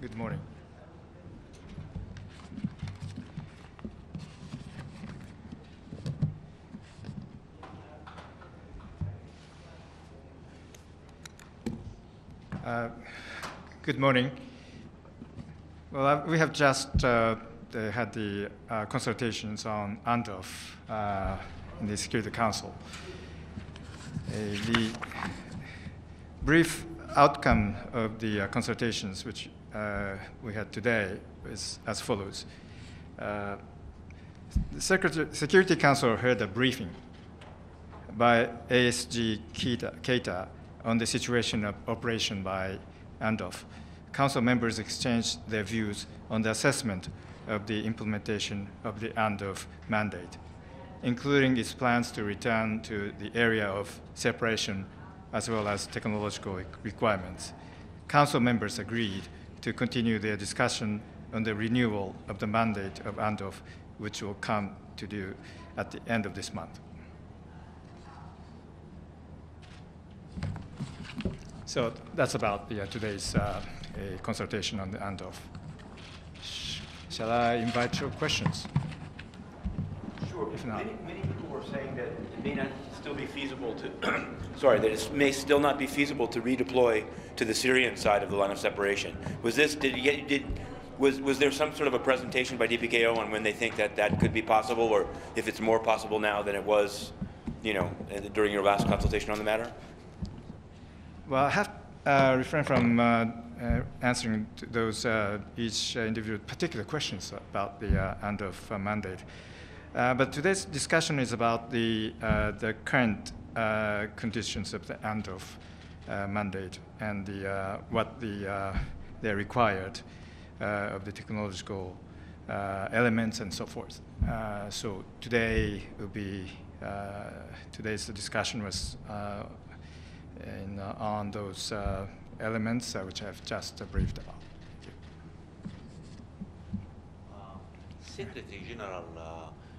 Good morning. Good morning. Well, we have just had the consultations on ANDOF in the Security Council. The brief outcome of the consultations, which we had today, is as follows. The Security Council heard a briefing by ASG Keita on the situation of operation by ANDOF. Council members exchanged their views on the assessment of the implementation of the ANDOF mandate, including its plans to return to the area of separation as well as technological requirements. Council members agreed to continue their discussion on the renewal of the mandate of ANDOF, which will come to due at the end of this month. So that's about today's consultation on the ANDOF. Shall I invite your questions? Sure. If not. Many people were saying that it may not still be feasible to, that it may still not be feasible to redeploy to the Syrian side of the line of separation. Was this, was there some sort of a presentation by DPKO on when they think that that could be possible, or if it's more possible now than it was, during your last consultation on the matter? Well, I have refrained from answering to those each individual particular questions about the ANDOF mandate. But today's discussion is about the current conditions of the ANDOF mandate and what they're required of the technological elements and so forth. So today will be today's discussion was on those elements which I've just briefed about. Secretary General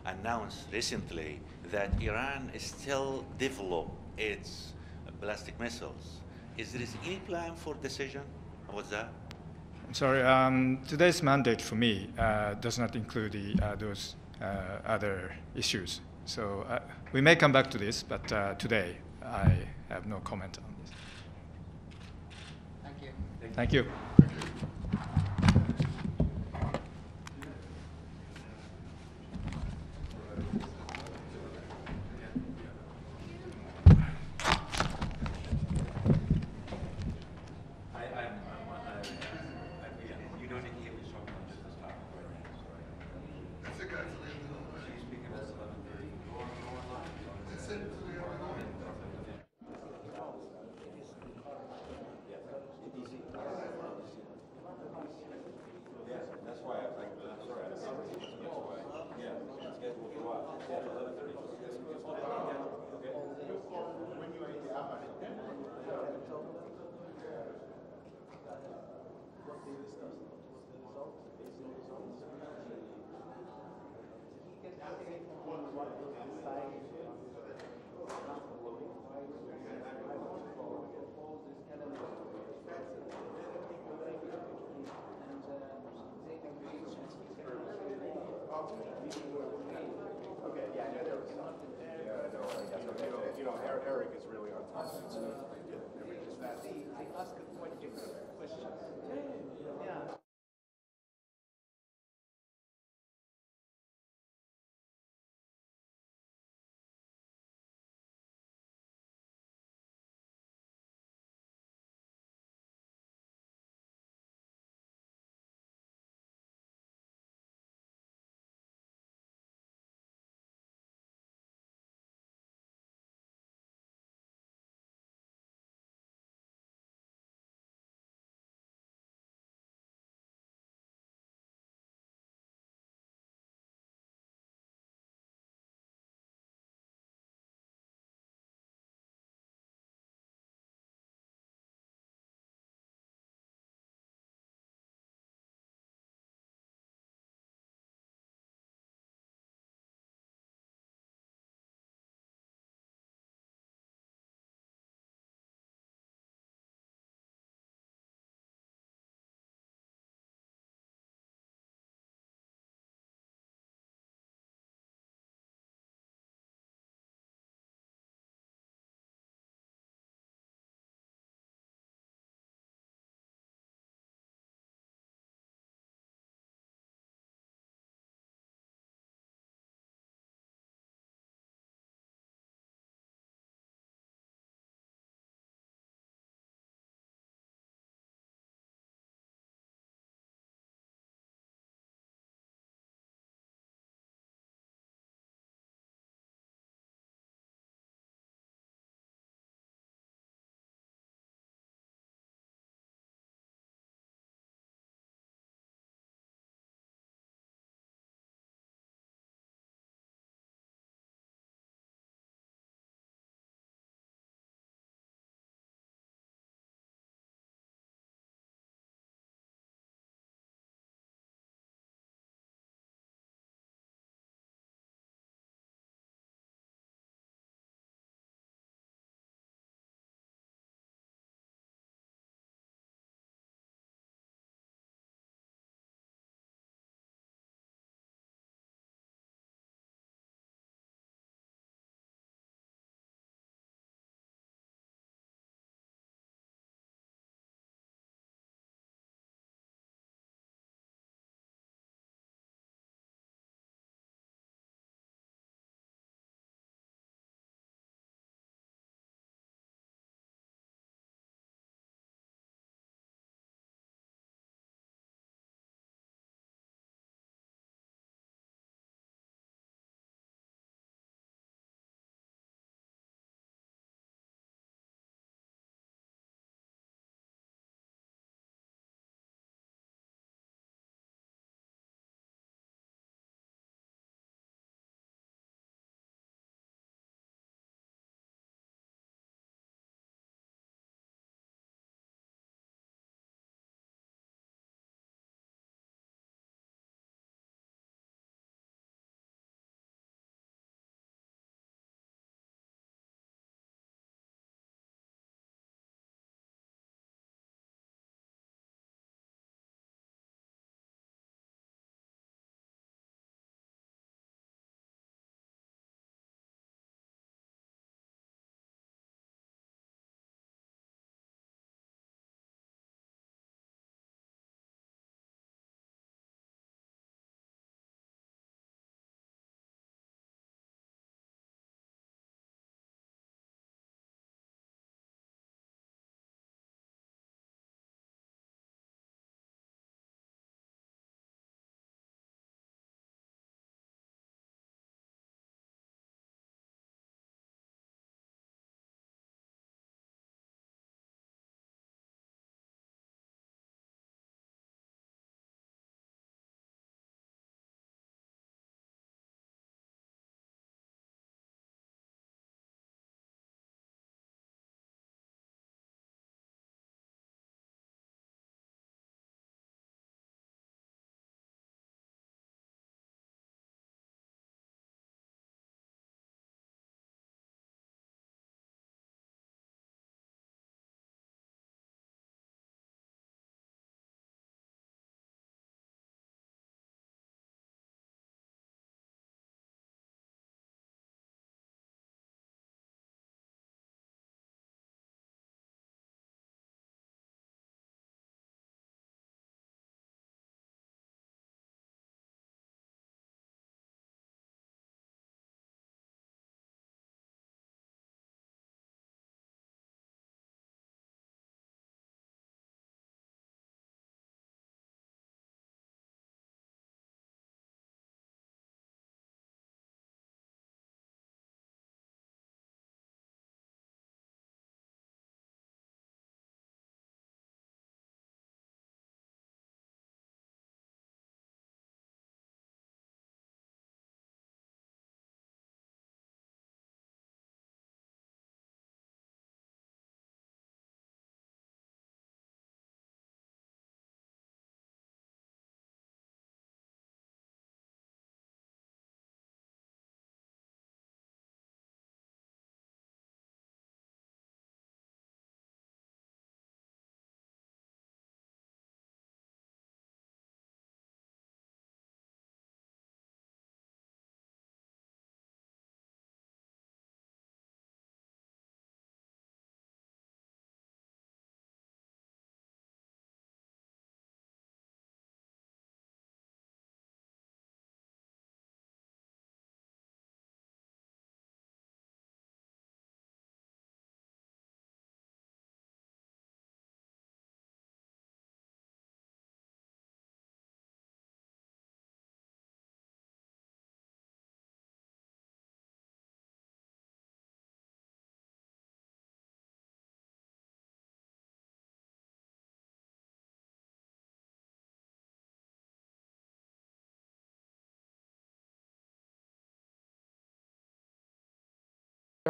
announced recently that Iran still develop its ballistic missiles. Is there any plan for decision? What's that? I'm sorry. Today's mandate for me does not include those other issues. So we may come back to this, but today I have no comment on this. Thank you. Thank you. You don't need to give me something on just this topic right now. Okay, yeah, I know there was some. Yeah, no, you know, Eric is really on top of it. So, they ask quite different questions. Yeah.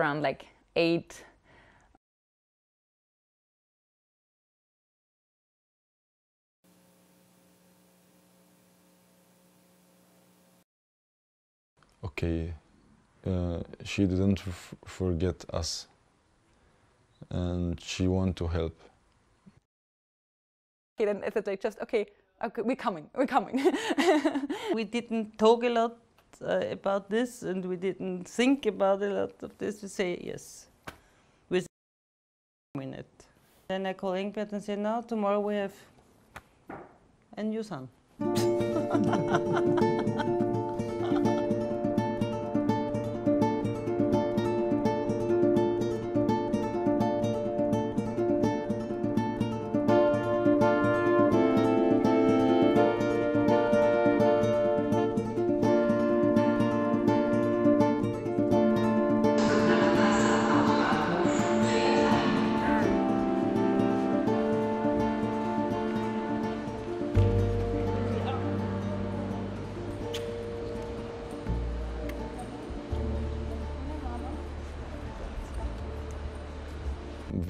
around like 8. Okay, she didn't forget us, and she want to help. Okay, then it's like just okay, we're coming. We didn't talk a lot about this, and we didn't think about a lot of this. We say yes, with a minute. Then I call Ingbert and say, "Now tomorrow we have a new son."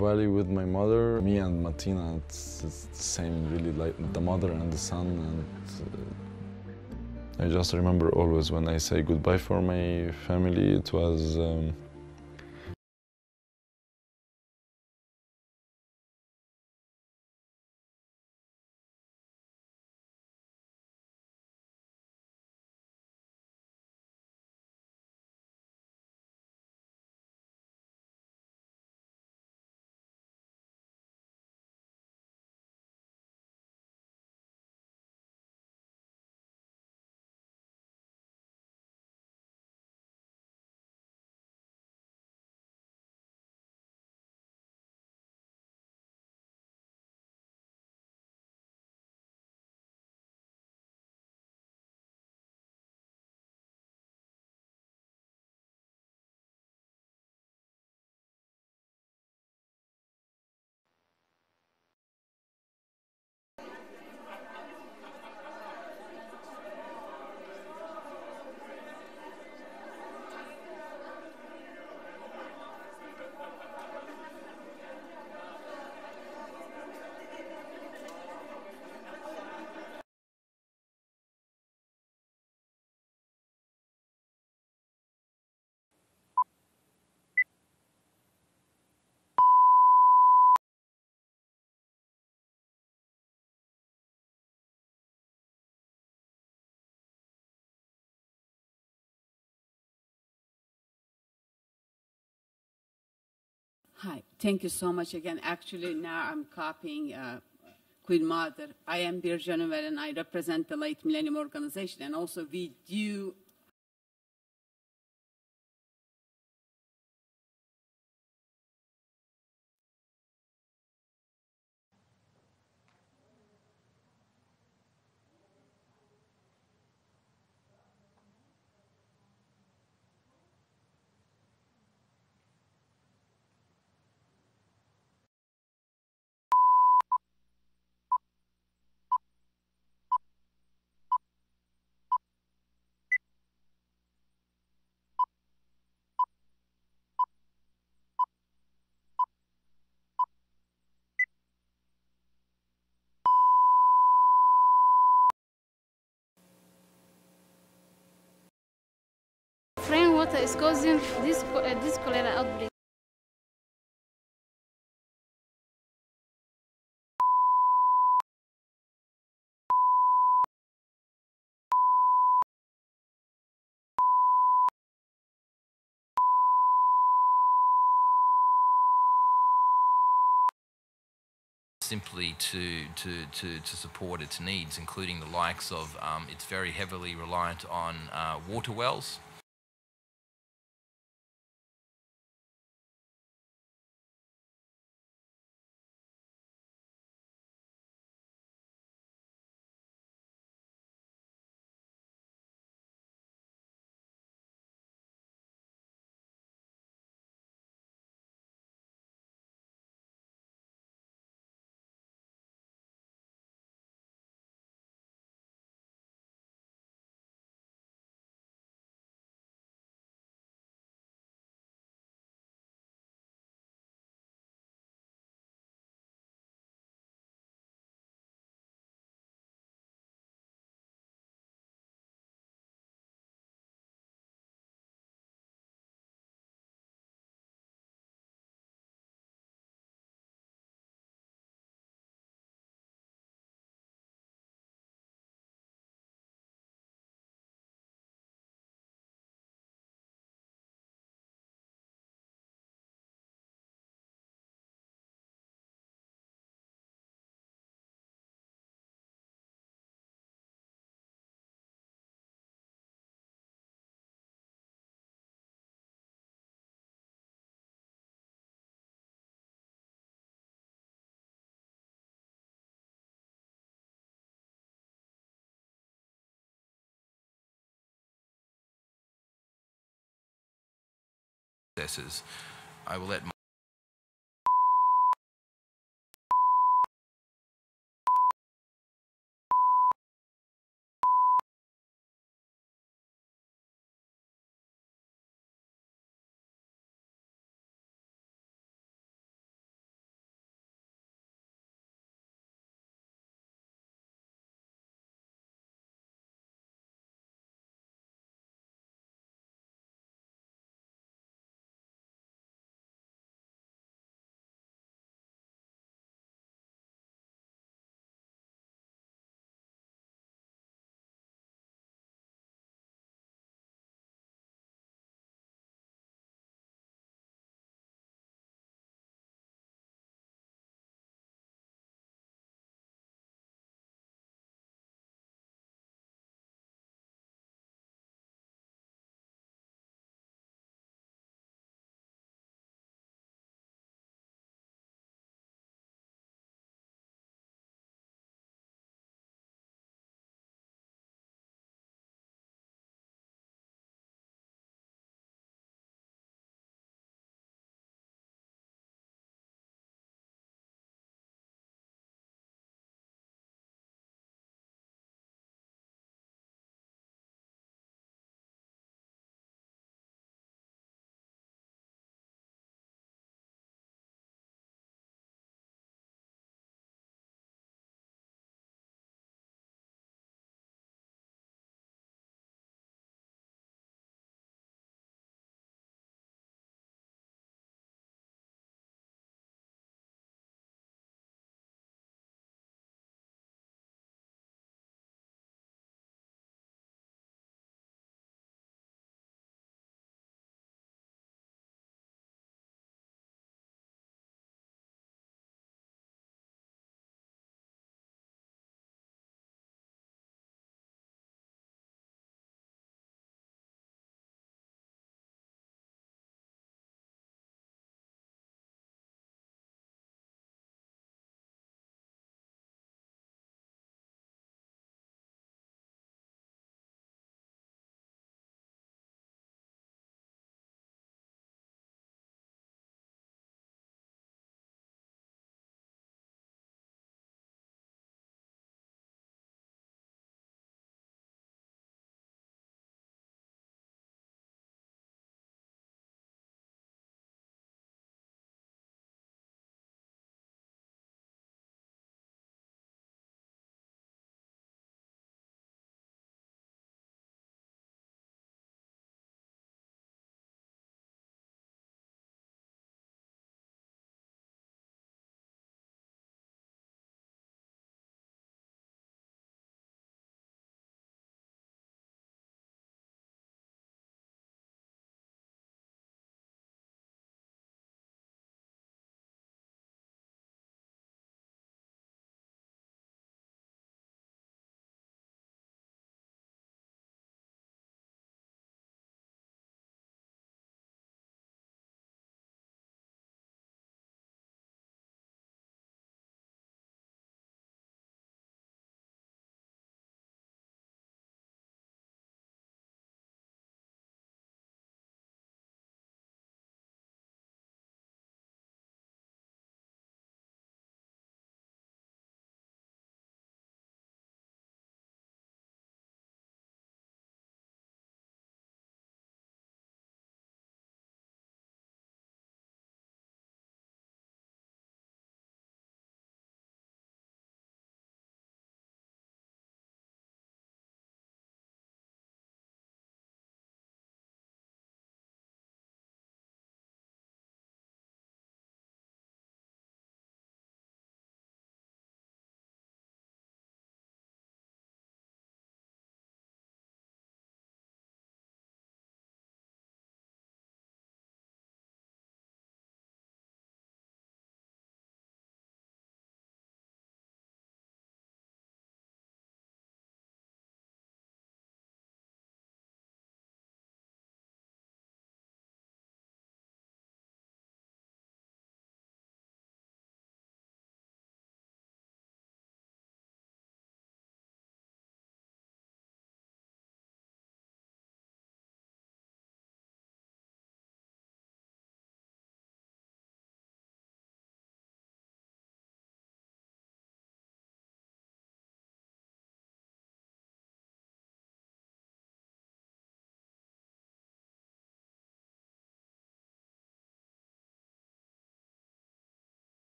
Valley with my mother, me and Martina, it's the same, really, like the mother and the son. And I just remember always when I say goodbye for my family, it was Hi, thank you so much again. Actually, now I'm copying Queen Mother. I am Birjan Ömer and I represent the Late Millennium Organization, and also we do Rainwater is causing this cholera outbreak. Simply to support its needs, including the likes of it's very heavily reliant on water wells. processes. I will let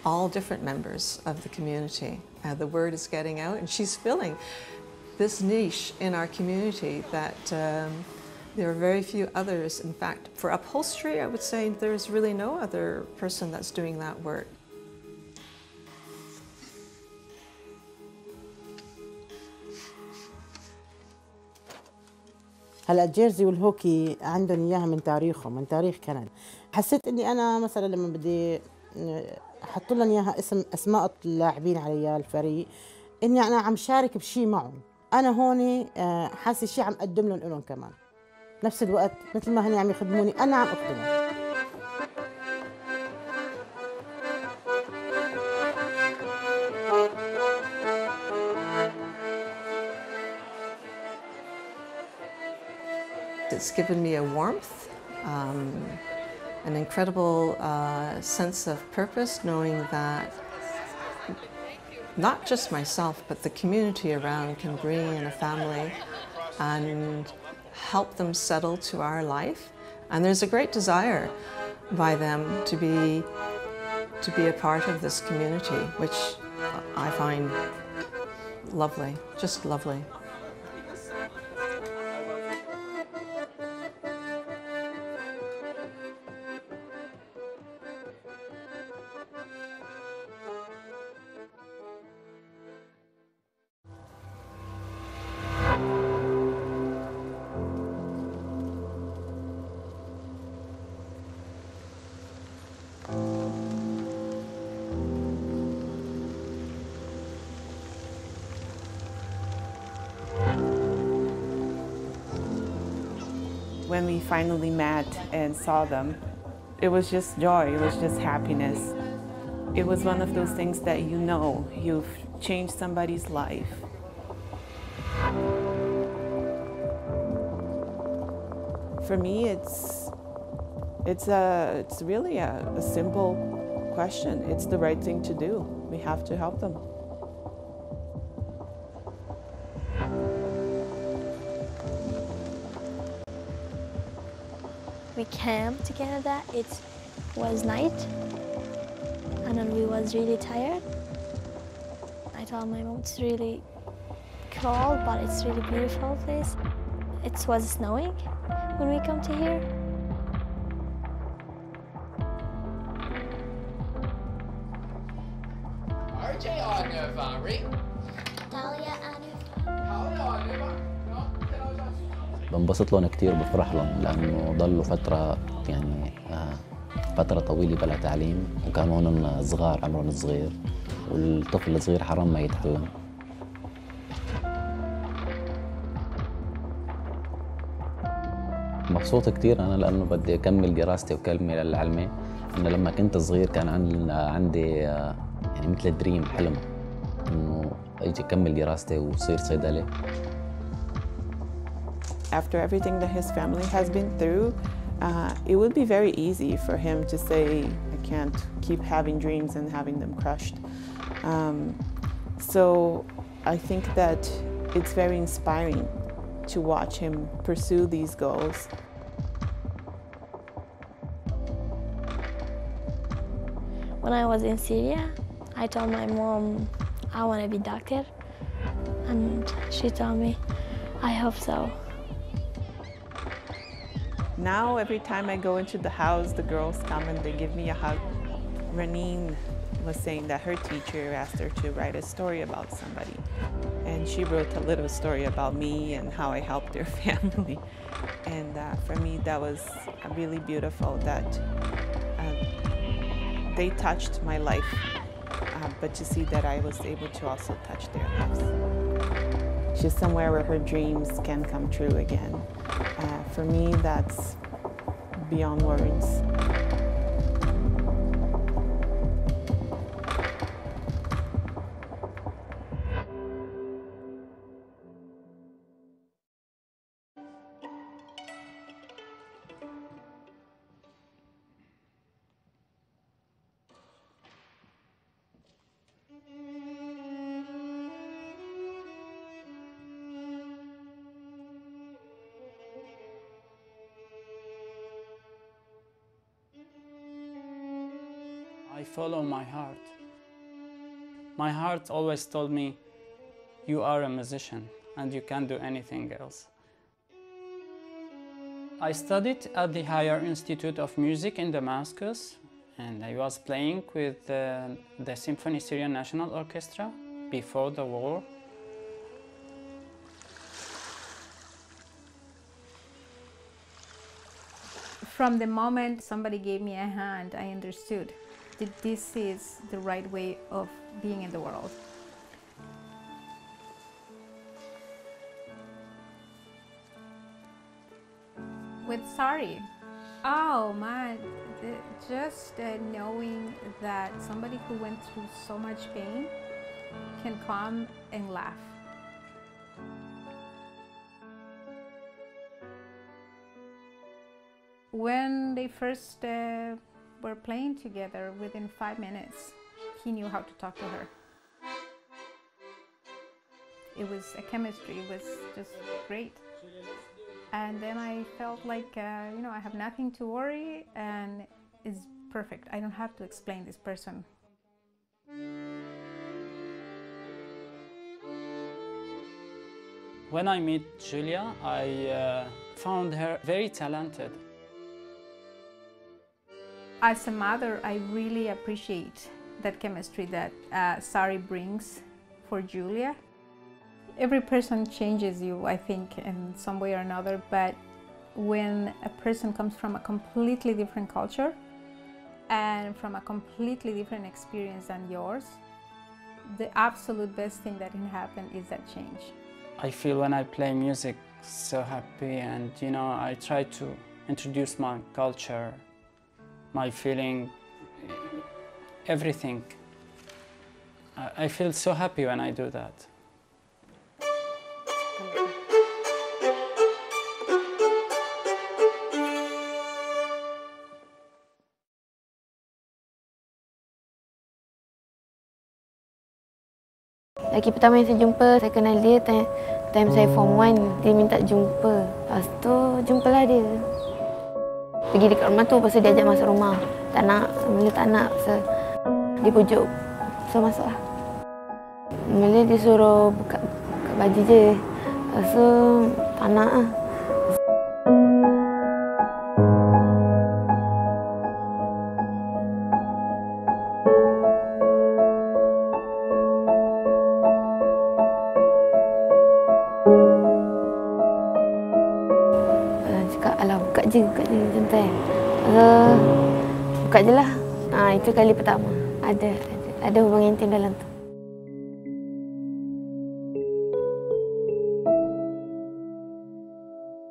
All different members of the community. The word is getting out, and she's filling this niche in our community that there are very few others. In fact, for upholstery, I would say there's really no other person that's doing that work. هلا الجيرزي والهوكي عندهم اياها من تاريخهم، من تاريخ كندا. حسيت اني انا مثلا لما بدي احط لهم اياها اسماء اللاعبين عليها الفريق، اني انا عم شارك بشيء معهم. انا هون حاسه شيء عم اقدم لهم كمان. نفس الوقت مثل ما هن عم يخدموني انا عم اخدمهم. It's given me a warmth, an incredible sense of purpose, knowing that not just myself, but the community around can bring in a family and help them settle to our life. And there's a great desire by them to be a part of this community, which I find lovely, just lovely. When we finally met and saw them, it was just joy, it was just happiness. It was one of those things that you know you've changed somebody's life. For me, it's really a simple question. It's the right thing to do. We have to help them. We came to Canada, it was night, and then we was really tired. I told my mom it's really cold, but it's really beautiful place. It was snowing when we come to here. RJ Arnavary. Talia Arnavary. بنبسط لهم كتير، بفرح لهم لأنه ضلوا فترة يعني فترة طويلة بلا تعليم، وكانوا هن صغار عمرهم صغير، والطفل الصغير حرام ما يتعلم. مبسوط كتير أنا لأنه بدي أكمل دراستي وكمل العلمي. إنه لما كنت صغير كان عندي يعني مثل دريم، حلم إنه أجي أكمل دراستي وصير صيدلي. After everything that his family has been through, it would be very easy for him to say, I can't keep having dreams and having them crushed. So I think that it's very inspiring to watch him pursue these goals. When I was in Syria, I told my mom I want to be a doctor, and she told me, I hope so. Now, every time I go into the house, the girls come and they give me a hug. Raneen was saying that her teacher asked her to write a story about somebody. And she wrote a little story about me and how I helped their family. And for me, that was really beautiful that they touched my life, but to see that I was able to also touch their lives. She's somewhere where her dreams can come true again. For me, that's beyond words. I follow my heart. My heart always told me, you are a musician and you can't do anything else. I studied at the Higher Institute of Music in Damascus, and I was playing with the Symphony Syrian National Orchestra before the war. From the moment somebody gave me a hand, I understood that this is the right way of being in the world. With Sari, oh man, just knowing that somebody who went through so much pain can come and laugh. When they first were playing together, within 5 minutes, he knew how to talk to her. It was a chemistry, it was just great. And then I felt like, you know, I have nothing to worry and it's perfect. I don't have to explain this person. When I met Julia, I found her very talented. As a mother, I really appreciate that chemistry that Sari brings for Julia. Every person changes you, I think, in some way or another, but when a person comes from a completely different culture and from a completely different experience than yours, the absolute best thing that can happen is that change. I feel when I play music so happy, and you know, I try to introduce my culture, my feeling, everything. I feel so happy when I do that. Lelaki pertama yang saya jumpa, saya kenal dia time saya form 1. Dia minta jumpa. Lepas tu, jumpalah dia. Pergi dekat rumah tu, lepas tu dia ajak masuk rumah. Tak nak, mula tak nak. Dia pujuk. So, masuklah. Mula dia suruh buka baju je. Lepas tu, tak nak lah. Buka je macam tu kan. Buka je lah. Itu kali pertama. Ada hubungan intim dalam tu.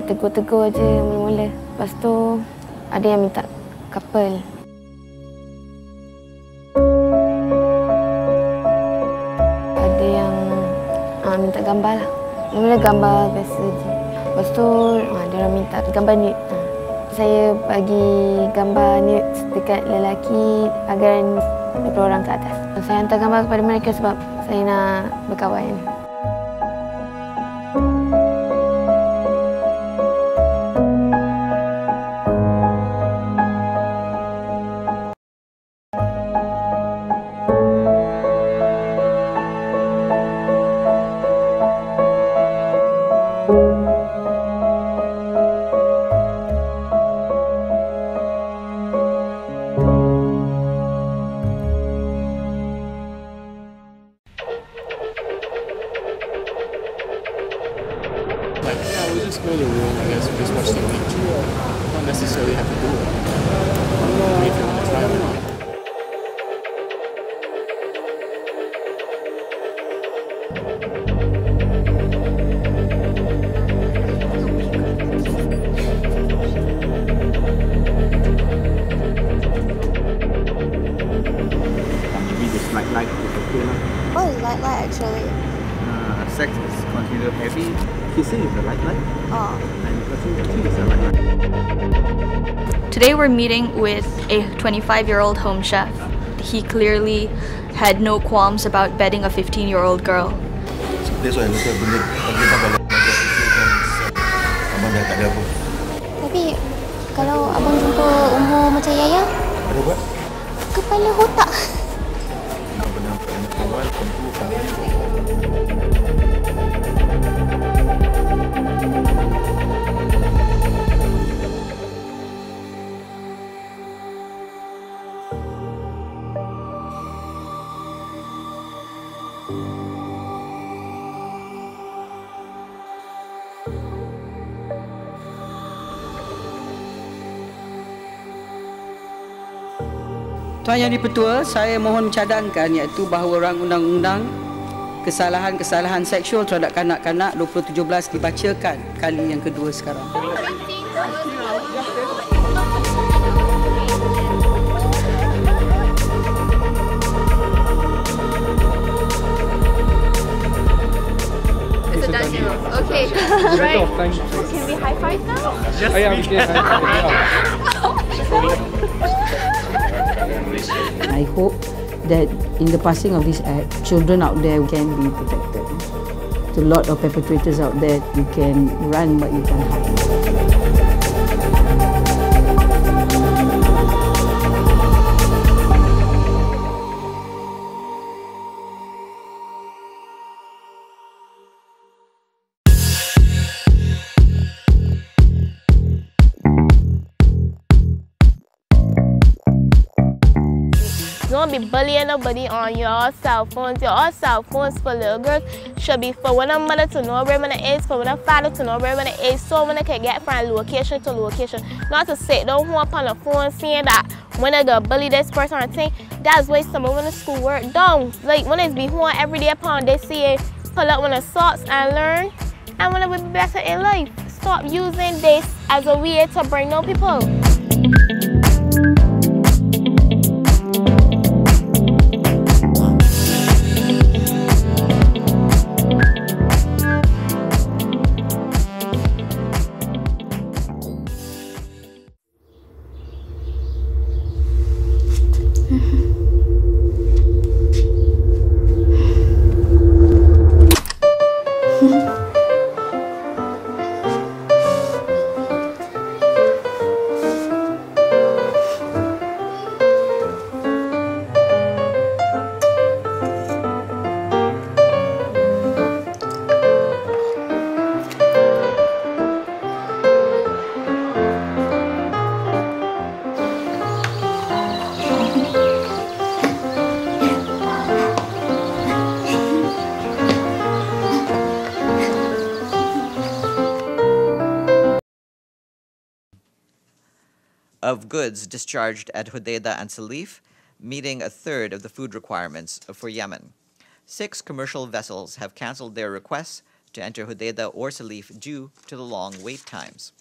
Tegur-tegur je mula-mula. Lepas tu ada yang minta couple. Ada yang minta gambar lah. Mula gambar biasa je. Lepas tu dia orang minta gambar nude. Saya bagi gambar nude dekat lelaki agar dua orang ke atas. Saya hantar gambar kepada mereka sebab saya nak berkawan. Go to the room, I guess, just watch the picture. Not necessarily have to do it. Wait for the time or not. Maybe the slight light is okay now. Oh, light actually. Sex is considered heavy. Kissing is a light light. Oh. And touching is a light light. Today we're meeting with a 25-year-old home chef. He clearly had no qualms about bedding a 15-year-old girl. Tapi kalau abang jumpa umur macam Yaya? Ada buat? Kepala otak. Tuan Yang Di-Pertua, saya mohon mencadangkan iaitu bahawa rang undang-undang kesalahan-kesalahan seksual terhadap kanak-kanak 2017 dibacakan kali yang kedua sekarang. It's a done deal. Okay, right. Can we high five now? Yes, we can. I hope that in the passing of this act, children out there can be protected. There's a lot of perpetrators out there. You can run, but you can't hide. Don't be bullying nobody on your cell phones. Your cell phones for little girls should be for when a mother to know where it is, for when a father to know where it is, so when they can get from location to location. Not to sit down up on the phone saying that when they go bully this person or thing, that's why some of when the school work done. Like when it's be home every day upon they see it, pull up when the socks and learn, and when it will be better in life. Stop using this as a way to bring down people. Of goods discharged at Hodeidah and Salif, meeting a third of the food requirements for Yemen. 6 commercial vessels have canceled their requests to enter Hodeidah or Salif due to the long wait times.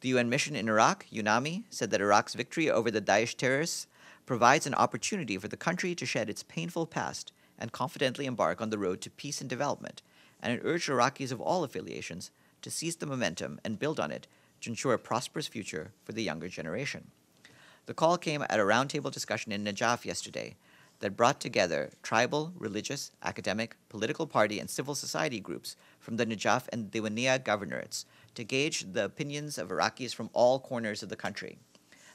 The UN mission in Iraq, UNAMI, said that Iraq's victory over the Daesh terrorists provides an opportunity for the country to shed its painful past and confidently embark on the road to peace and development, and it urged Iraqis of all affiliations to seize the momentum and build on it to ensure a prosperous future for the younger generation. The call came at a roundtable discussion in Najaf yesterday that brought together tribal, religious, academic, political party, and civil society groups from the Najaf and Diwania governorates to gauge the opinions of Iraqis from all corners of the country.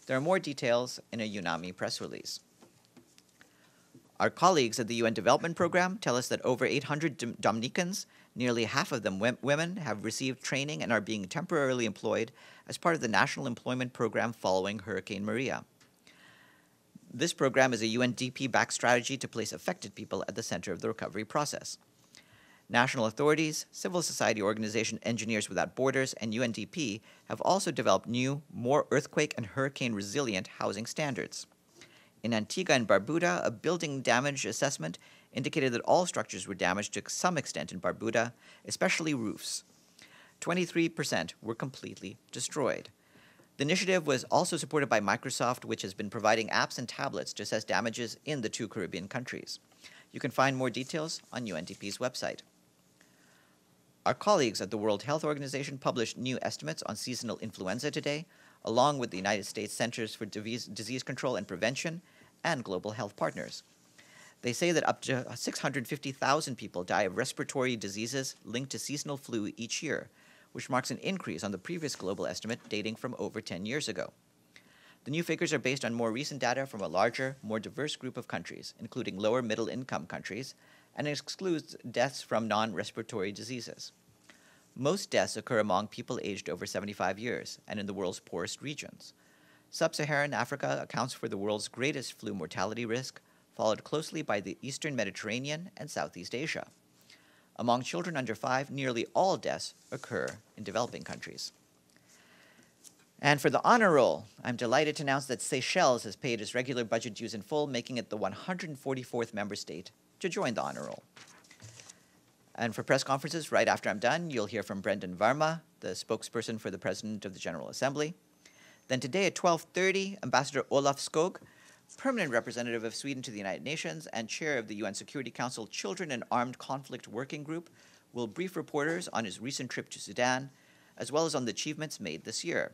There are more details in a UNAMI press release. Our colleagues at the UN Development Program tell us that over 800 Dominicans, nearly half of them women, have received training and are being temporarily employed as part of the National Employment Program following Hurricane Maria. This program is a UNDP-backed strategy to place affected people at the center of the recovery process. National authorities, civil society organization Engineers Without Borders, and UNDP have also developed new, more earthquake and hurricane-resilient housing standards. In Antigua and Barbuda, a building damage assessment indicated that all structures were damaged to some extent in Barbuda, especially roofs. 23% were completely destroyed. The initiative was also supported by Microsoft, which has been providing apps and tablets to assess damages in the 2 Caribbean countries. You can find more details on UNDP's website. Our colleagues at the World Health Organization published new estimates on seasonal influenza today, along with the United States Centers for Disease Control and Prevention and global health partners. They say that up to 650,000 people die of respiratory diseases linked to seasonal flu each year, which marks an increase on the previous global estimate dating from over 10 years ago. The new figures are based on more recent data from a larger, more diverse group of countries, including lower middle income countries, and excludes deaths from non-respiratory diseases. Most deaths occur among people aged over 75 years and in the world's poorest regions. Sub-Saharan Africa accounts for the world's greatest flu mortality risk, followed closely by the Eastern Mediterranean and Southeast Asia. Among children under 5, nearly all deaths occur in developing countries. And for the honor roll, I'm delighted to announce that Seychelles has paid its regular budget dues in full, making it the 144th member state to join the honor roll. And for press conferences, right after I'm done, you'll hear from Brendan Varma, the spokesperson for the President of the General Assembly. Then today at 12:30, Ambassador Olaf Skog, permanent representative of Sweden to the United Nations and chair of the UN Security Council Children and Armed Conflict Working Group, will brief reporters on his recent trip to Sudan, as well as on the achievements made this year.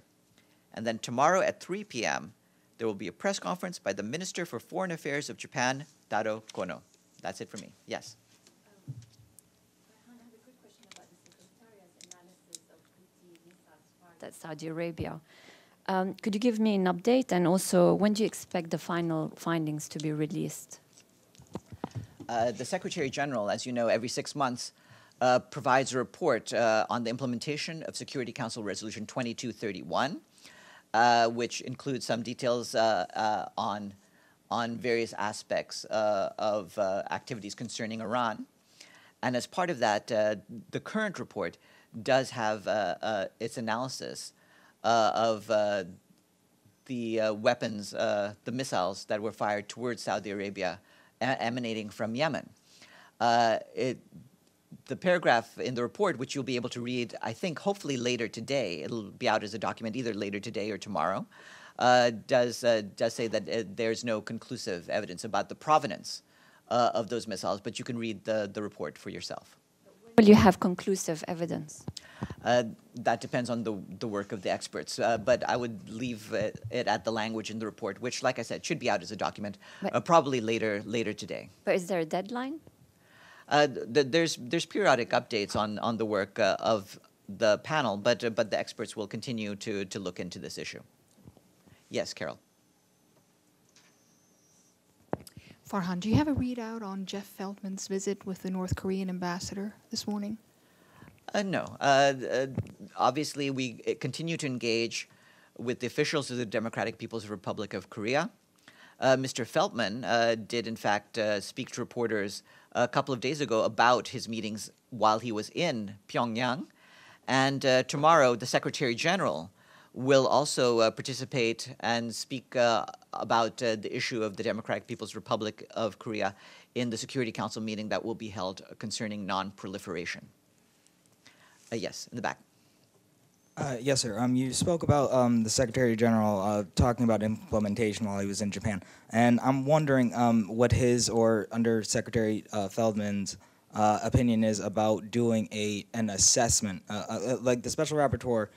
And then tomorrow at 3 p.m., there will be a press conference by the Minister for Foreign Affairs of Japan, Taro Kono. That's it for me. Yes? That's Saudi Arabia. Could you give me an update, and also when do you expect the final findings to be released? The Secretary General, as you know, every 6 months provides a report on the implementation of Security Council Resolution 2231, which includes some details on various aspects of activities concerning Iran. And as part of that, the current report does have its analysis of the weapons, the missiles that were fired towards Saudi Arabia emanating from Yemen. The paragraph in the report, which you'll be able to read, I think, hopefully later today, it'll be out as a document either later today or tomorrow, does say that there's no conclusive evidence about the provenance of those missiles, but you can read the report for yourself. Will you have conclusive evidence? That depends on the work of the experts, but I would leave it at the language in the report, which, like I said, should be out as a document, probably later today. But is there a deadline? There's periodic updates on the work of the panel, but the experts will continue to look into this issue. Yes, Carol. Farhan, do you have a readout on Jeff Feldman's visit with the North Korean ambassador this morning? No. Obviously, we continue to engage with the officials of the Democratic People's Republic of Korea. Mr. Feldman did, in fact, speak to reporters a couple of days ago about his meetings while he was in Pyongyang. And tomorrow, the Secretary General will also participate and speak about the issue of the Democratic People's Republic of Korea in the Security Council meeting that will be held concerning non-proliferation. Yes, in the back. Yes, sir. You spoke about the Secretary General talking about implementation while he was in Japan, and I'm wondering what his or Under Secretary Feldman's opinion is about doing an assessment, like the Special Rapporteur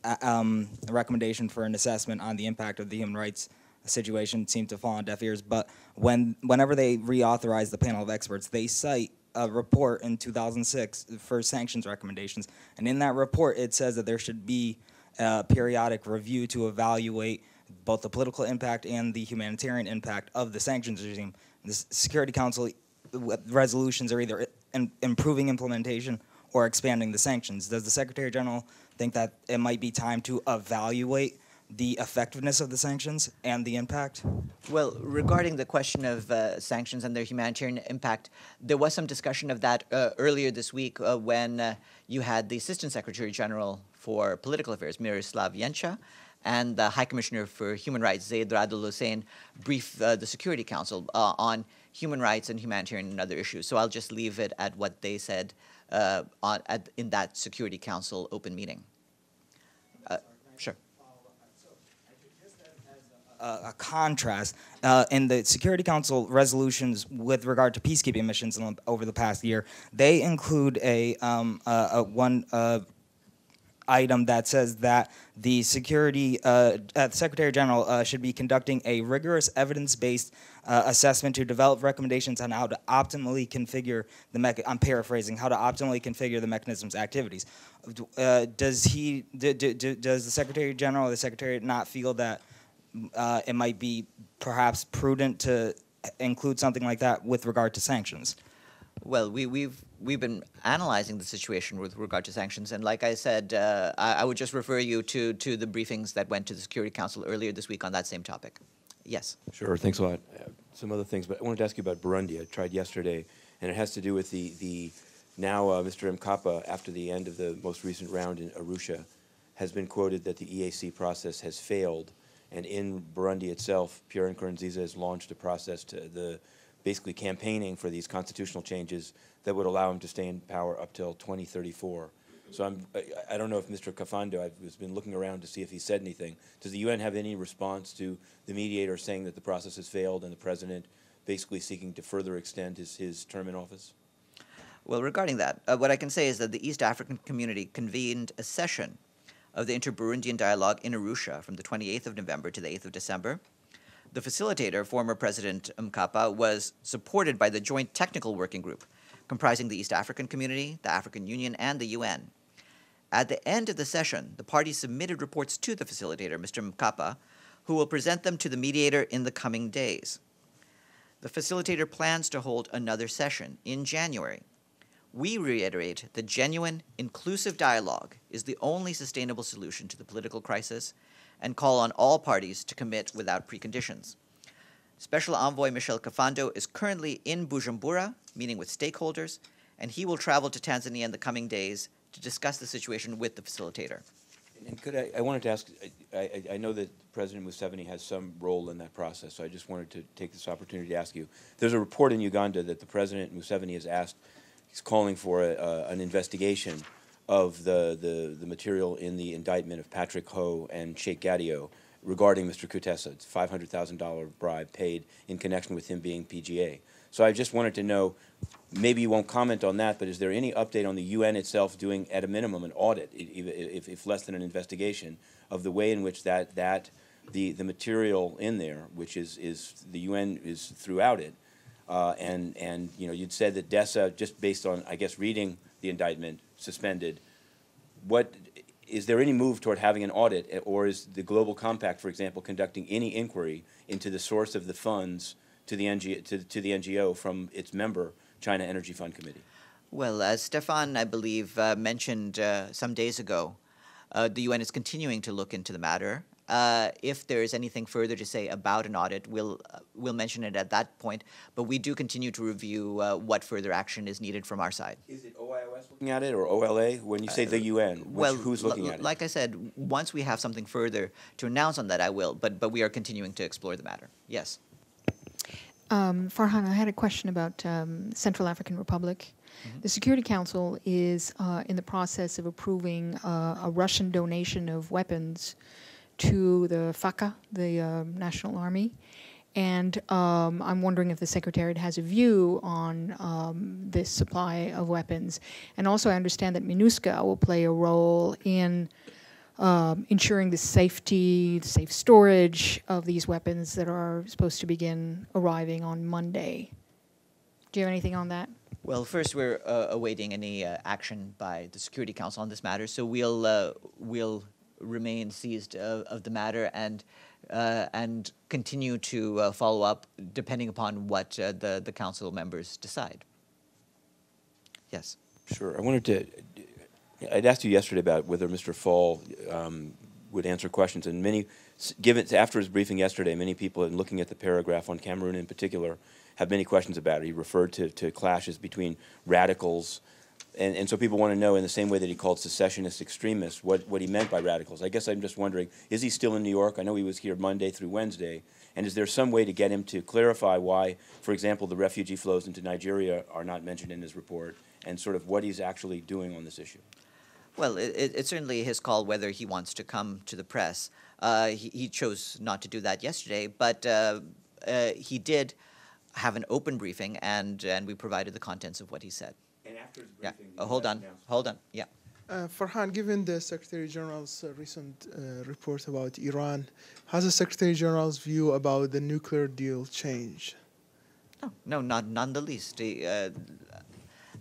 a recommendation for an assessment on the impact of the human rights situation seemed to fall on deaf ears. But whenever they reauthorize the panel of experts, they cite a report in 2006 for sanctions recommendations. And in that report, it says that there should be a periodic review to evaluate both the political impact and the humanitarian impact of the sanctions regime. The Security Council resolutions are either improving implementation or expanding the sanctions. Does the Secretary General think that it might be time to evaluate the effectiveness of the sanctions and the impact? Well, regarding the question of sanctions and their humanitarian impact, there was some discussion of that earlier this week when you had the Assistant Secretary General for Political Affairs, Miroslav Yencha, and the High Commissioner for Human Rights, Zeid Rad Al Hussein, brief the Security Council on human rights and humanitarian and other issues. So I'll just leave it at what they said in that Security Council open meeting. Sure. A contrast in the Security Council resolutions with regard to peacekeeping missions over the past year, they include one item that says that the Secretary General should be conducting a rigorous evidence-based assessment to develop recommendations on how to optimally configure I'm paraphrasing, how to optimally configure the mechanism's activities. Does the Secretary General or the Secretary not feel that it might be perhaps prudent to include something like that with regard to sanctions? Well, we've been analyzing the situation with regard to sanctions, and like I said, I would just refer you to the briefings that went to the Security Council earlier this week on that same topic. Yes. Sure. Thanks a lot. Some other things, but I wanted to ask you about Burundi. I tried yesterday, and it has to do with the now Mr. Mkapa, after the end of the most recent round in Arusha, has been quoted that the EAC process has failed, and in Burundi itself, Pierre Nkurunziza has launched a process to basically campaigning for these constitutional changes that would allow him to stay in power up till 2034. So I don't know if Mr. Kafando, I've been looking around to see if he said anything. Does the UN have any response to the mediator saying that the process has failed and the president basically seeking to further extend his term in office? Well, regarding that, what I can say is that the East African community convened a session of the Inter-Burundian Dialogue in Arusha from the 28th of November to the 8th of December. The facilitator, former President Mkapa, was supported by the Joint Technical Working Group, comprising the East African Community, the African Union, and the UN. At the end of the session, the parties submitted reports to the facilitator, Mr. Mkapa, who will present them to the mediator in the coming days. The facilitator plans to hold another session in January. We reiterate that genuine, inclusive dialogue is the only sustainable solution to the political crisis and call on all parties to commit without preconditions. Special Envoy Michel Kafando is currently in Bujumbura, meeting with stakeholders, and he will travel to Tanzania in the coming days to discuss the situation with the facilitator. And could I wanted to ask, I know that President Museveni has some role in that process, so I just wanted to take this opportunity to ask you. There's a report in Uganda that the President Museveni has asked, he's calling for an investigation of the material in the indictment of Patrick Ho and Sheikh Gadio regarding Mr. Kutesa. It's $500,000 bribe paid in connection with him being PGA. So I just wanted to know, maybe you won't comment on that, but is there any update on the UN itself doing, at a minimum, an audit, if less than an investigation, of the way in which the material in there, which is the UN is throughout it, and you know, you'd said that DESA, just based on, I guess, reading the indictment, suspended. Is there any move toward having an audit, or is the Global Compact, for example, conducting any inquiry into the source of the funds to the NGO from its member, China Energy Fund Committee? Well, as Stefan, I believe, mentioned some days ago, the UN is continuing to look into the matter. If there is anything further to say about an audit, we'll mention it at that point. But we do continue to review what further action is needed from our side. Is it OIOS looking at it, or OLA? When you say the UN, who's looking at it? Like I said, once we have something further to announce on that, I will. But we are continuing to explore the matter. Yes. Farhan, I had a question about Central African Republic. The Security Council is in the process of approving a Russian donation of weapons to the FACA, the National Army. And I'm wondering if the Secretariat has a view on this supply of weapons. And also I understand that MINUSCA will play a role in ensuring the safe storage of these weapons that are supposed to begin arriving on Monday. Do you have anything on that? Well, first, we're awaiting any action by the Security Council on this matter, so we'll remain seized of the matter and continue to follow up depending upon what the council members decide. Yes. Sure. I'd asked you yesterday about whether Mr. Fall would answer questions, and after his briefing yesterday, many people, in looking at the paragraph on Cameroon in particular, have many questions about it. He referred to clashes between radicals, and so people want to know, in the same way that he called secessionist extremists, what he meant by radicals. I guess I'm just wondering, is he still in New York? I know he was here Monday through Wednesday, and is there some way to get him to clarify why, for example, the refugee flows into Nigeria are not mentioned in his report, and sort of what he's actually doing on this issue? Well, it's certainly his call whether he wants to come to the press. He chose not to do that yesterday, but he did have an open briefing, and we provided the contents of what he said. And after his briefing, hold on. Yeah. Farhan, given the Secretary General's recent report about Iran, has the Secretary General's view about the nuclear deal changed? No, not none the least.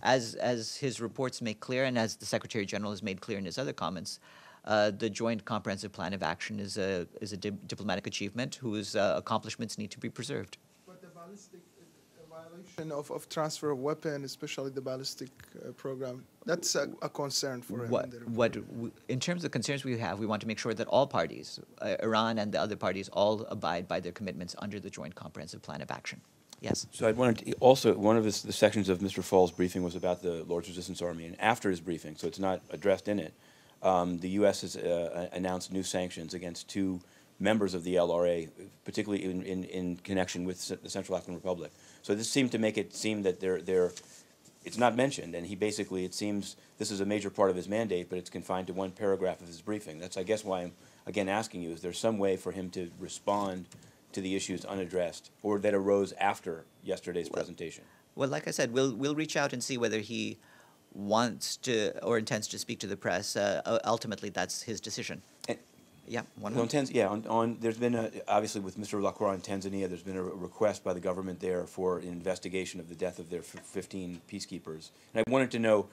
As his reports make clear, and as the Secretary General has made clear in his other comments, The Joint Comprehensive Plan of Action is a diplomatic achievement whose accomplishments need to be preserved. But the ballistic violation of transfer of weapon, especially the ballistic program, that's a concern for him. In terms of the concerns we have, we want to make sure that all parties, Iran and the other parties, all abide by their commitments under the Joint Comprehensive Plan of Action. Yes. So I wanted to also, one of the sections of Mr. Fall's briefing was about the Lord's Resistance Army, and after his briefing, so it's not addressed in it, the U.S. has announced new sanctions against 2 members of the LRA, particularly in connection with the Central African Republic. So this seemed to make it seem that it's not mentioned, and he basically, it seems, this is a major part of his mandate, but it's confined to one paragraph of his briefing. That's, I guess, why I'm, again, asking you, is there some way for him to respond to the issues unaddressed, or that arose after yesterday's presentation? Well, like I said, we'll reach out and see whether he wants to or intends to speak to the press. Ultimately, that's his decision. Yeah, one more. There's been, obviously, with Mr. Lacroix in Tanzania, there's been a request by the government there for an investigation of the death of their 15 peacekeepers. And I wanted to know,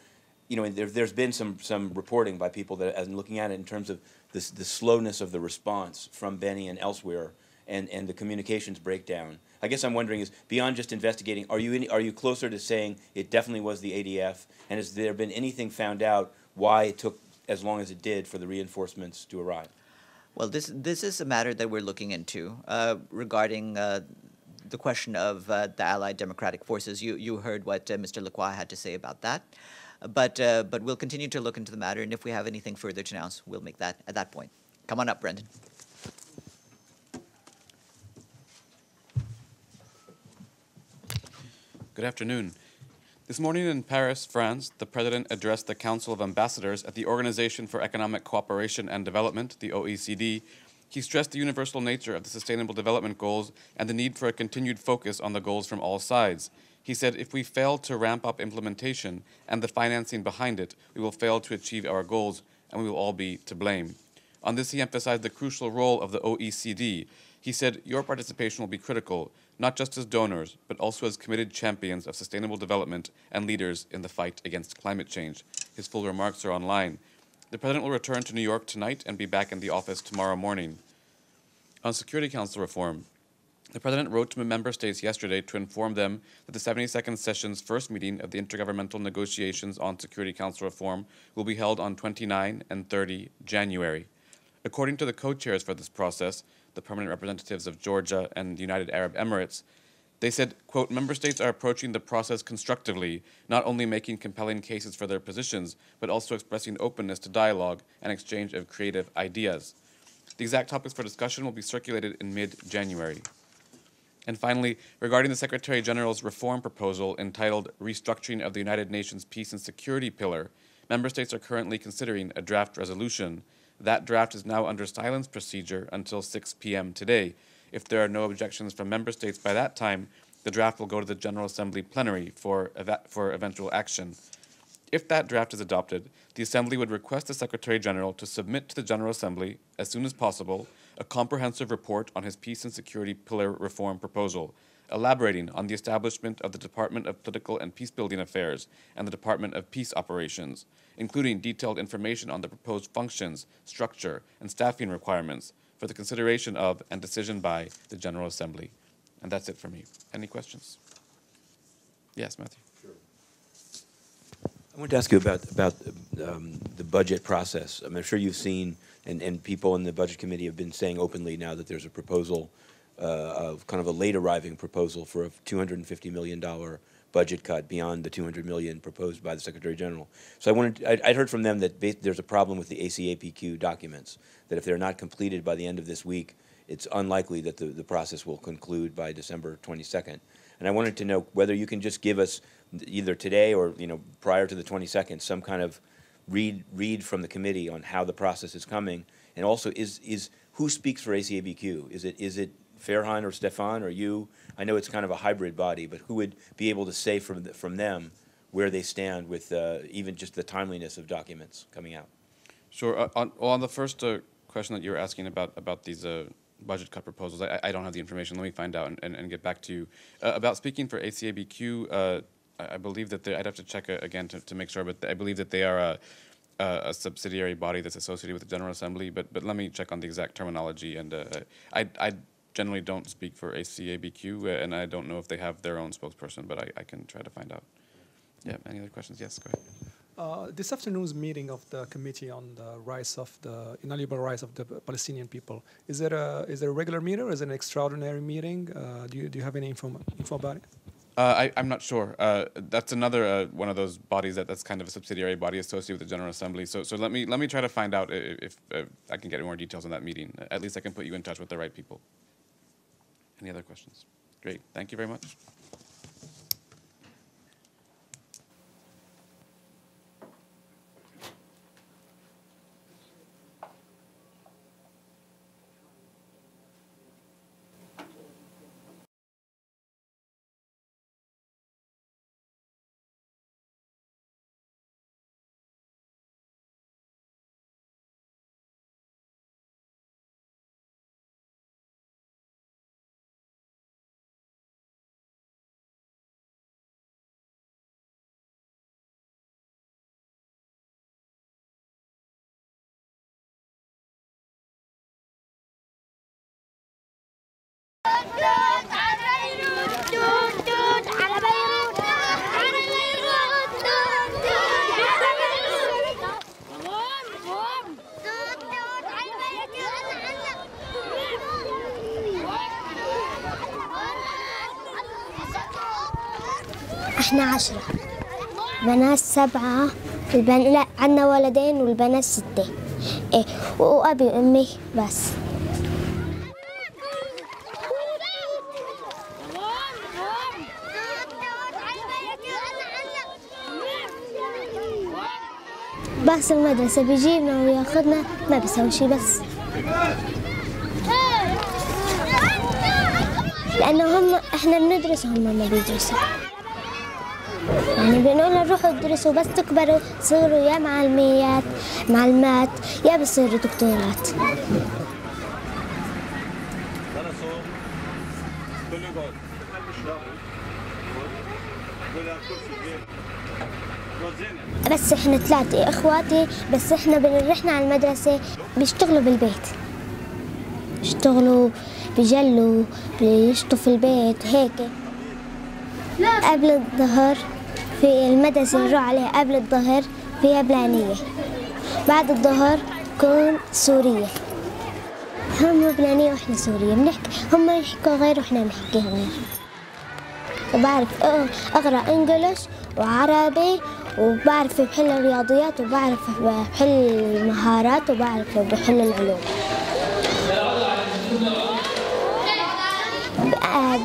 there's been some reporting by people that, as in looking at it in terms of the slowness of the response from Beni and elsewhere, and the communications breakdown. I guess I'm wondering is, beyond just investigating, are you closer to saying it definitely was the ADF, and has there been anything found out why it took as long as it did for the reinforcements to arrive? Well, this is a matter that we're looking into regarding the question of the Allied Democratic Forces. You heard what Mr. Lacroix had to say about that, but we'll continue to look into the matter, and if we have anything further to announce, we'll make that at that point. Come on up, Brendan. Good afternoon. This morning in Paris, France, the President addressed the Council of Ambassadors at the Organization for Economic Cooperation and Development, the OECD. He stressed the universal nature of the Sustainable Development Goals and the need for a continued focus on the goals from all sides. He said, if we fail to ramp up implementation and the financing behind it, we will fail to achieve our goals, and we will all be to blame. On this, he emphasized the crucial role of the OECD. He said, your participation will be critical, not just as donors, but also as committed champions of sustainable development and leaders in the fight against climate change. His full remarks are online. The President will return to New York tonight and be back in the office tomorrow morning. On Security Council reform, the President wrote to member states yesterday to inform them that the 72nd session's first meeting of the Intergovernmental Negotiations on Security Council reform will be held on 29 and 30 January. According to the co-chairs for this process, the permanent representatives of Georgia and the United Arab Emirates, they said, quote, member states are approaching the process constructively, not only making compelling cases for their positions, but also expressing openness to dialogue and exchange of creative ideas. The exact topics for discussion will be circulated in mid-January. And finally, regarding the Secretary General's reform proposal entitled Restructuring of the United Nations Peace and Security Pillar, member states are currently considering a draft resolution. That draft is now under silence procedure until 6 p.m. today. If there are no objections from member states by that time, the draft will go to the General Assembly plenary for eventual action. If that draft is adopted, the Assembly would request the Secretary General to submit to the General Assembly, as soon as possible, a comprehensive report on his peace and security pillar reform proposal, elaborating on the establishment of the Department of Political and Peacebuilding Affairs and the Department of Peace Operations, including detailed information on the proposed functions, structure, and staffing requirements for the consideration of and decision by the General Assembly. And that's it for me. Any questions? Yes, Matthew. Sure. I wanted to ask you about the budget process. I'm sure you've seen, and people in the Budget Committee have been saying openly now that there's a proposal, of kind of a late arriving proposal for a $250 million budget cut beyond the $200 million proposed by the Secretary General. So I'd heard from them that there's a problem with the ACAPQ documents, that if they're not completed by the end of this week, it's unlikely that the process will conclude by December 22nd. And I wanted to know whether you can just give us, either today or prior to the 22nd, some kind of read from the committee on how the process is coming, and also is who speaks for ACABQ? Is it Farhan or Stefan or you? I know it's kind of a hybrid body, but who would be able to say from them where they stand with even just the timeliness of documents coming out? Sure. On the first question that you were asking about these budget cut proposals, I don't have the information. Let me find out and get back to you. About speaking for ACABQ, I believe that I'd have to check again to make sure, but I believe that they are a subsidiary body that's associated with the General Assembly, but let me check on the exact terminology. And I generally don't speak for ACABQ, and I don't know if they have their own spokesperson, but I can try to find out. Yeah, any other questions? Yes, go ahead. This afternoon's meeting of the Committee on the Rights of the Inalienable Rights of the Palestinian People, is there a regular meeting or is it an extraordinary meeting? Do you have any info about it? I'm not sure. That's another one of those bodies that's kind of a subsidiary body associated with the General Assembly. So let me try to find out if I can get more details on that meeting. At least I can put you in touch with the right people. Any other questions? Great. Thank you very much. احنا 10 بنات 7 لا عندنا ولدين والبنات 6 ايه وابي وامي بس. بس المدرسة بيجيبنا وياخذنا ما بيسوي شي بس لأنه احنا بندرس وهم ما بيدرسوا. يعني بنقول روحوا ادرسوا بس تكبروا تصيروا يا معلمات يا بصيروا دكتورات. بس احنا 3 اخواتي بس احنا بنرحنا على المدرسة بيشتغلوا بالبيت. بيشتغلوا بيجلوا بيشطوا في البيت هيك. قبل الظهر في المدرسة نروح عليها قبل الظهر فيها بلانية. بعد الظهر تكون سورية. هم بلانية واحنا سورية بنحكي هم يحكوا غير واحنا بنحكي غير. وبعرف اقرا انجلش وعربي وبعرف بحل الرياضيات وبعرف بحل المهارات وبعرف بحل العلوم.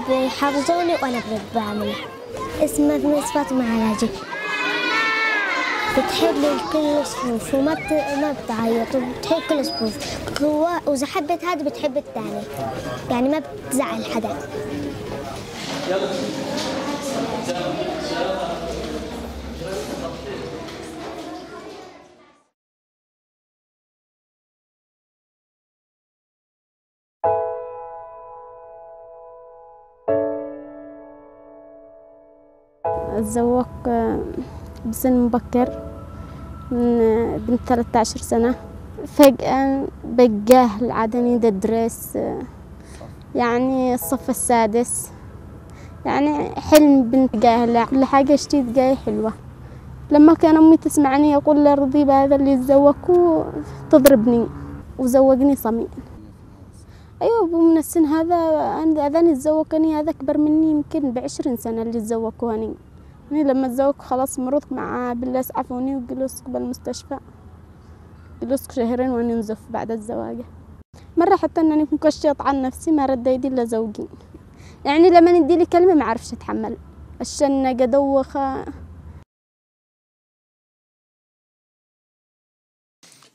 بيحافظوني وانا بعملها. اسمها مس فاطمة علاجي. بتحب كل الصفوف وما بتعيط وبتحب كل الصفوف واذا حبت هذا بتحب الثاني يعني ما بتزعل حدا. أتزوج بسن مبكر من بنت 13 سنة. فجأة بتجاهل عدني الدرس يعني الصف السادس يعني حلم بنت جاهلة كل حاجة اشتيت جاي حلوة. لما كان أمي تسمعني أقول لها رضي بهذا اللي يتزوجوا تضربني وزوجني صميم. أيوة من السن هذا أذاني يتزوجني هذا أكبر مني يمكن ب20 سنة اللي تزوجوني. يعني لما تزوج خلاص مرضت مع بالله اسعفوني وجلوسك بالمستشفى. جلوسك شهرين وأنا نزف بعد الزواج. مرة حتى أنني كنت كشيط عن نفسي ما رد يدي إلا زوجي. يعني لما ندي لي كلمة ما عرفش أتحمل الشنقة دوخة.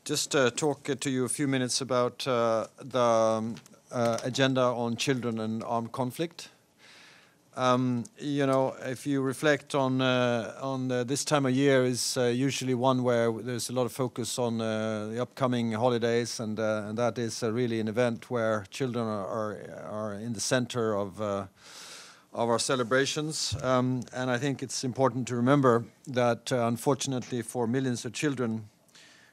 Just talk to you a few minutes about the agenda on children and armed conflict. You know, if you reflect on this time of year is usually one where there's a lot of focus on the upcoming holidays, and that is really an event where children are in the center of our celebrations. And I think it's important to remember that unfortunately for millions of children,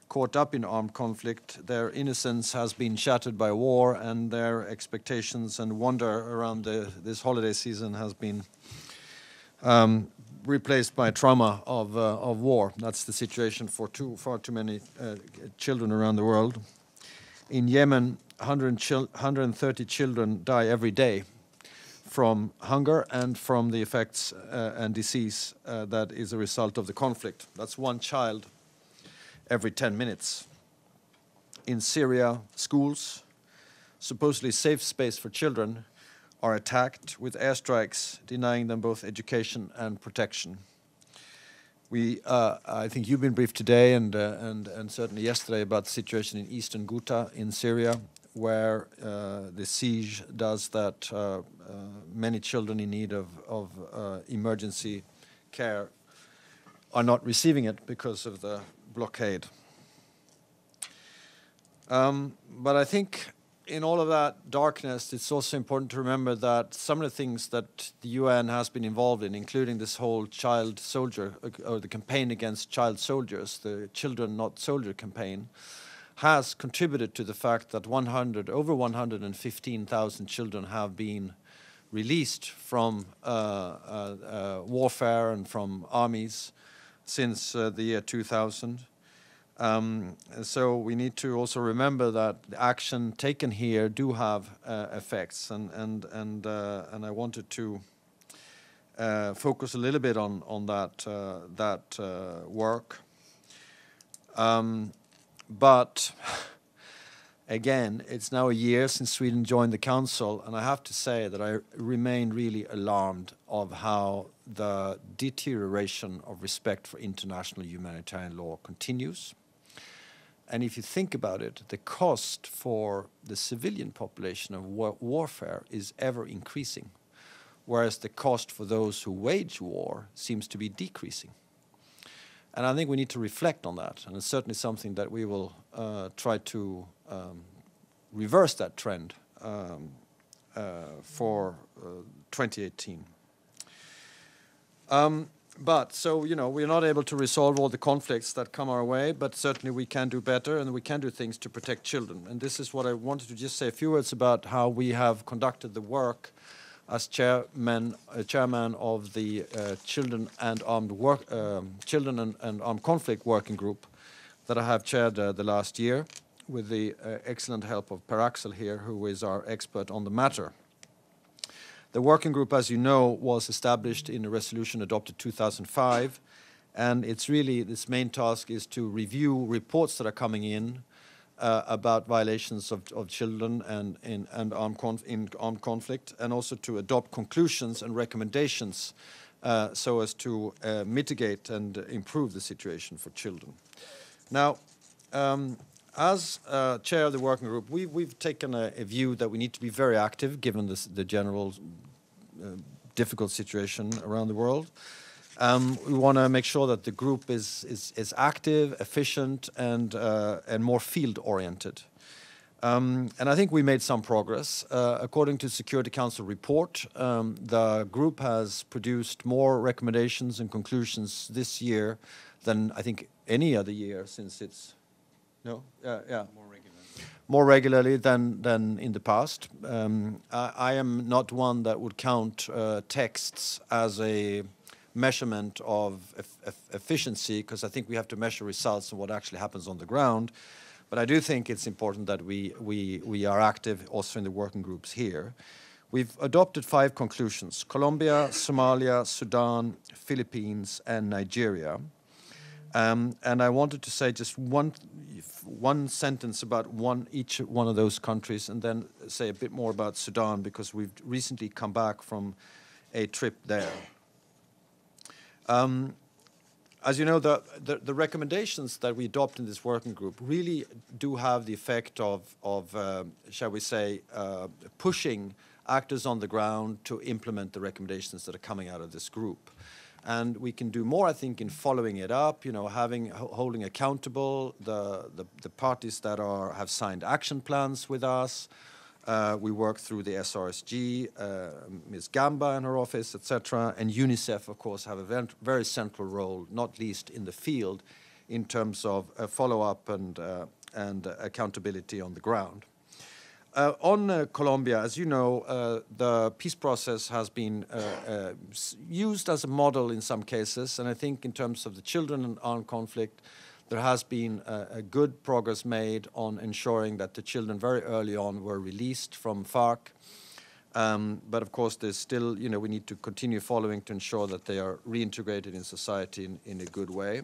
caught up in armed conflict. Their innocence has been shattered by war, and their expectations and wonder around this holiday season has been replaced by trauma of war. That's the situation for far too many children around the world. In Yemen, 130 children die every day from hunger and from the effects and disease that is a result of the conflict. That's one child every 10 minutes. In Syria, schools, supposedly safe space for children, are attacked with airstrikes, denying them both education and protection. I think you've been briefed today and certainly yesterday about the situation in eastern Ghouta in Syria, where the siege does that many children in need of emergency care are not receiving it because of the blockade. But I think in all of that darkness, it's also important to remember that some of the things that the UN has been involved in, including this whole child soldier, or the campaign against child soldiers, the Children Not Soldier campaign, has contributed to the fact that over 115,000 children have been released from warfare and from armies since the year 2000. So we need to also remember that the action taken here do have effects, and I wanted to focus a little bit on that work. But again, it's now a year since Sweden joined the Council, and I have to say that I remain really alarmed of how the deterioration of respect for international humanitarian law continues. And if you think about it, the cost for the civilian population of warfare is ever increasing, whereas the cost for those who wage war seems to be decreasing. And I think we need to reflect on that, and it's certainly something that we will try to reverse that trend for 2018. But, so, you know, we're not able to resolve all the conflicts that come our way, but certainly we can do better, and we can do things to protect children. And this is what I wanted to just say a few words about how we have conducted the work as chairman of the Children and Armed Conflict Working Group that I have chaired the last year, with the excellent help of Per Axel here, who is our expert on the matter. The working group, as you know, was established in a resolution adopted 2005, and it's really, its main task is to review reports that are coming in about violations of children and in armed conflict, and also to adopt conclusions and recommendations so as to mitigate and improve the situation for children. Now, as chair of the working group, we've taken a view that we need to be very active given the general difficult situation around the world. We want to make sure that the group is active, efficient, and more field-oriented. And I think we made some progress. According to the Security Council report, the group has produced more recommendations and conclusions this year than I think any other year since it's more regularly than in the past. I am not one that would count texts as a measurement of efficiency, because I think we have to measure results and what actually happens on the ground. But I do think it's important that we are active also in the working groups here. We've adopted 5 conclusions: Colombia, Somalia, Sudan, Philippines, and Nigeria. And I wanted to say just one sentence about each one of those countries, and then say a bit more about Sudan, because we've recently come back from a trip there. As you know, the recommendations that we adopt in this working group really do have the effect of shall we say, pushing actors on the ground to implement the recommendations that are coming out of this group. And we can do more, I think, in following it up, you know, holding accountable the parties that have signed action plans with us. We work through the SRSG, Ms. Gamba and her office, etc. And UNICEF, of course, have a very central role, not least in the field, in terms of follow-up and accountability on the ground. On Colombia, as you know, the peace process has been used as a model in some cases, and I think in terms of the children and armed conflict, there has been a good progress made on ensuring that the children very early on were released from FARC. But of course, there's still, we need to continue following to ensure that they are reintegrated in society in a good way.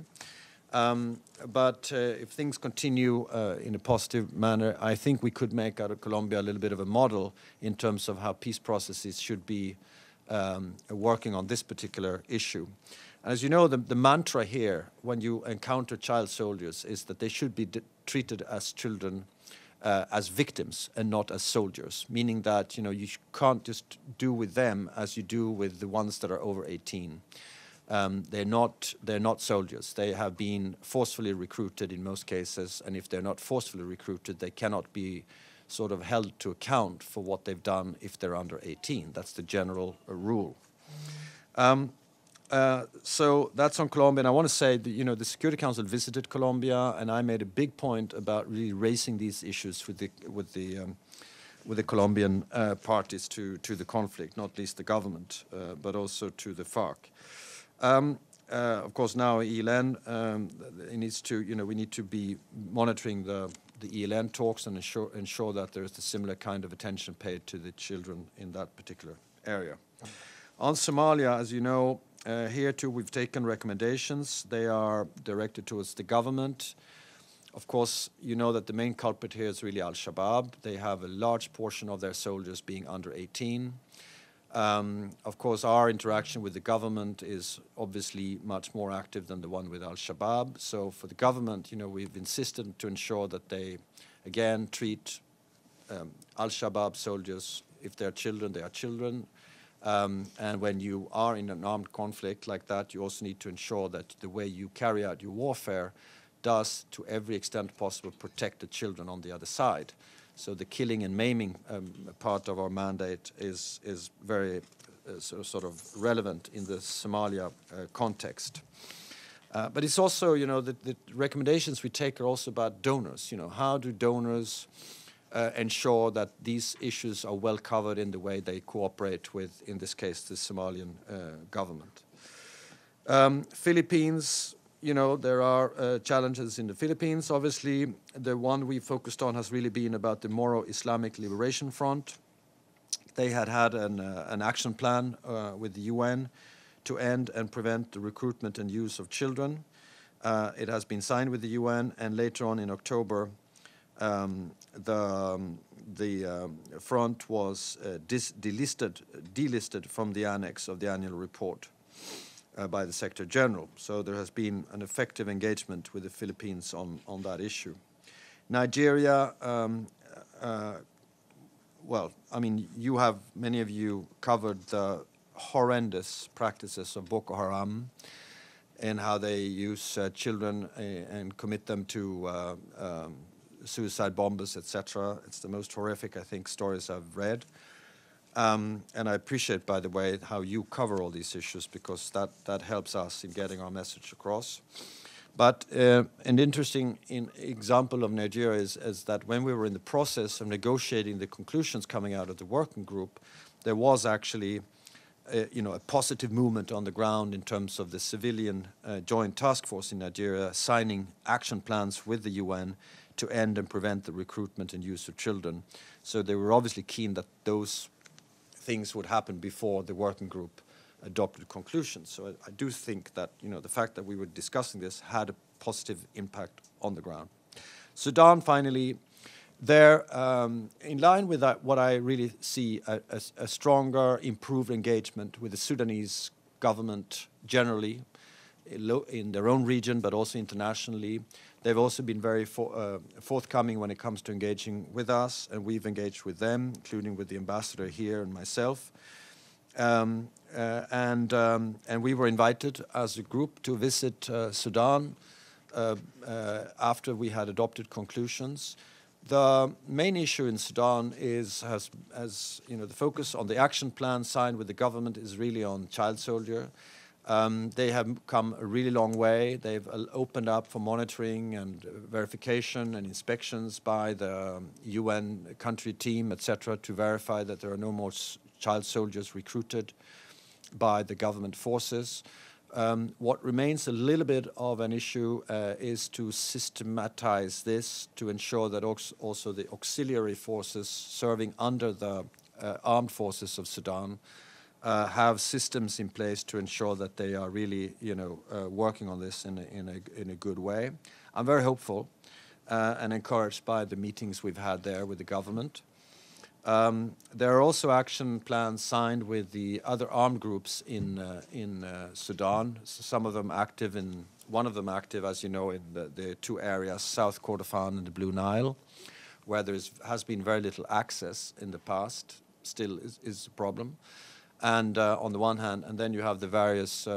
But if things continue in a positive manner, I think we could make out of Colombia a little bit of a model in terms of how peace processes should be working on this particular issue. As you know, the mantra here, when you encounter child soldiers, is that they should be treated as children, as victims, and not as soldiers, meaning that you can't just do with them as you do with the ones that are over 18. They're not soldiers. They have been forcefully recruited in most cases, and if they're not forcefully recruited, they cannot be sort of held to account for what they've done if they're under 18. That's the general rule. So that's on Colombia, and I want to say that the Security Council visited Colombia, and I made a big point about really raising these issues with the Colombian parties to the conflict, not least the government, but also to the FARC. Of course, now ELN it needs to, we need to be monitoring the ELN talks and ensure that there is a similar kind of attention paid to the children in that particular area. On Somalia, as you know, here too we've taken recommendations. They are directed towards the government. Of course, you know that the main culprit here is really Al-Shabaab. They have a large portion of their soldiers being under 18. Of course, our interaction with the government is obviously much more active than the one with Al-Shabaab. So for the government, we've insisted to ensure that they, again, treat Al-Shabaab soldiers, if they're children, they are children. And when you are in an armed conflict like that, you also need to ensure that the way you carry out your warfare does, to every extent possible, protect the children on the other side. So the killing and maiming part of our mandate is very sort of relevant in the Somalia context. But it's also, the recommendations we take are also about donors. How do donors ensure that these issues are well covered in the way they cooperate with, in this case, the Somalian government. Philippines, there are challenges in the Philippines. Obviously, the one we focused on has really been about the Moro Islamic Liberation Front. They had an action plan with the UN to end and prevent the recruitment and use of children. It has been signed with the UN, and later on in October, the front was delisted from the annex of the annual report by the Secretary General. So there has been an effective engagement with the Philippines on that issue. Nigeria, well, I mean, many of you covered the horrendous practices of Boko Haram and how they use children and commit them to suicide bombers, etc. It's the most horrific, I think, stories I've read. And I appreciate, by the way, how you cover all these issues, because that helps us in getting our message across. But an interesting example of Nigeria is that when we were in the process of negotiating the conclusions coming out of the working group, there was actually a positive movement on the ground in terms of the civilian joint task force in Nigeria signing action plans with the UN to end and prevent the recruitment and use of children. So they were obviously keen that those things would happen before the working group adopted conclusions. So I do think that the fact that we were discussing this had a positive impact on the ground. Sudan, finally, there, in line with that, what I really see a stronger, improved engagement with the Sudanese government generally, in their own region, but also internationally. They've also been very forthcoming when it comes to engaging with us, and we've engaged with them, including with the ambassador here and myself. And we were invited as a group to visit Sudan after we had adopted conclusions. The main issue in Sudan has the focus on the action plan signed with the government is really on child soldier. They have come a really long way. They've opened up for monitoring and verification and inspections by the UN country team, etc., to verify that there are no more child soldiers recruited by the government forces. What remains a little bit of an issue is to systematize this to ensure that also the auxiliary forces serving under the armed forces of Sudan have systems in place to ensure that they are really, working on this in a good way. I'm very hopeful and encouraged by the meetings we've had there with the government. There are also action plans signed with the other armed groups in Sudan. Some of them active one of them active, as you know, in the two areas, South Kordofan and the Blue Nile, where there has been very little access in the past, still is a problem. And on the one hand, and then you have the various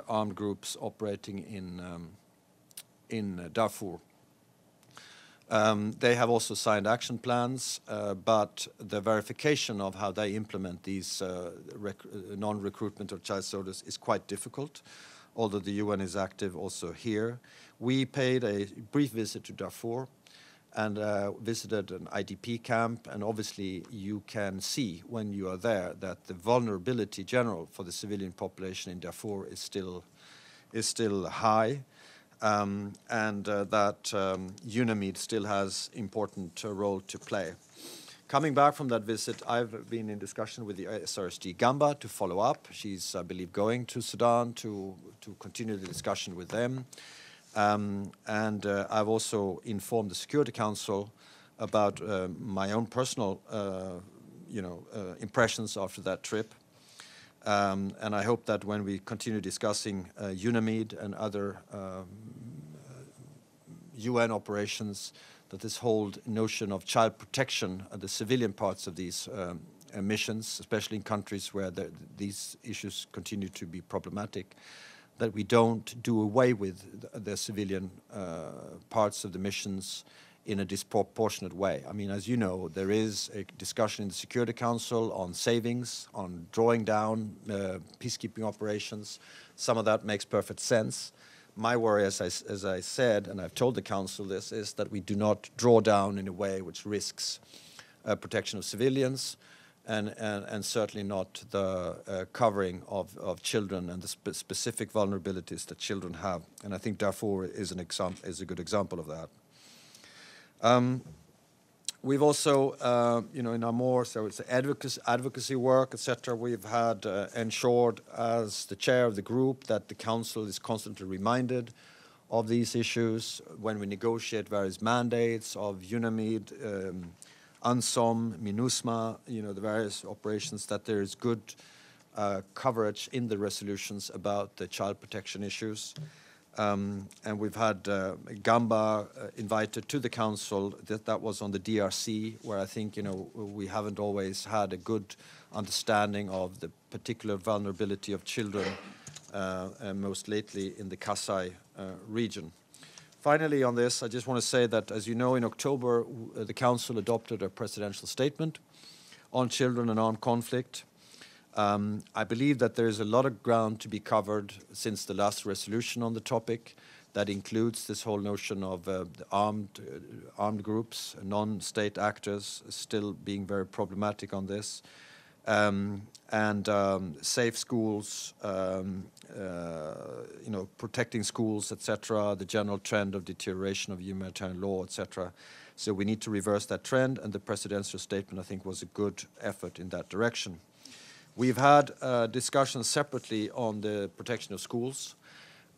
armed groups operating in Darfur. They have also signed action plans, but the verification of how they implement these non-recruitment of child soldiers is quite difficult, although the UN is active also here. We paid a brief visit to Darfur and visited an IDP camp, and obviously you can see when you are there that the vulnerability general for the civilian population in Darfur is still high. And that UNAMID still has important role to play. Coming back from that visit, I've been in discussion with the SRSG Gamba to follow up. She's, I believe, going to Sudan to continue the discussion with them. And I've also informed the Security Council about my own personal, impressions after that trip. And I hope that when we continue discussing UNAMID and other UN operations, that this whole notion of child protection, the civilian parts of these missions, especially in countries where these issues continue to be problematic, that we don't do away with the civilian parts of the missions in a disproportionate way. I mean, as you know, there is a discussion in the Security Council on savings, on drawing down peacekeeping operations. Some of that makes perfect sense. My worry, as I said, and I've told the Council this, is that we do not draw down in a way which risks protection of civilians and certainly not the covering of children and the specific vulnerabilities that children have. And I think Darfur is a good example of that. We've also, in our more, so it's advocacy work, etc. We've had ensured, as the chair of the group, that the Council is constantly reminded of these issues when we negotiate various mandates of UNAMID, UNSOM, MINUSMA, the various operations, that there is good coverage in the resolutions about the child protection issues. And we've had Gamba invited to the Council. That was on the DRC, where I think, we haven't always had a good understanding of the particular vulnerability of children, and most lately in the Kasai region. Finally, on this, I just want to say that, as you know, in October, the Council adopted a presidential statement on children and armed conflict. I believe that there is a lot of ground to be covered since the last resolution on the topic. That includes this whole notion of the armed groups, non-state actors still being very problematic on this, and safe schools, protecting schools, etc. The general trend of deterioration of humanitarian law, etc. So we need to reverse that trend, and the presidential statement, I think, was a good effort in that direction. We've had discussions separately on the protection of schools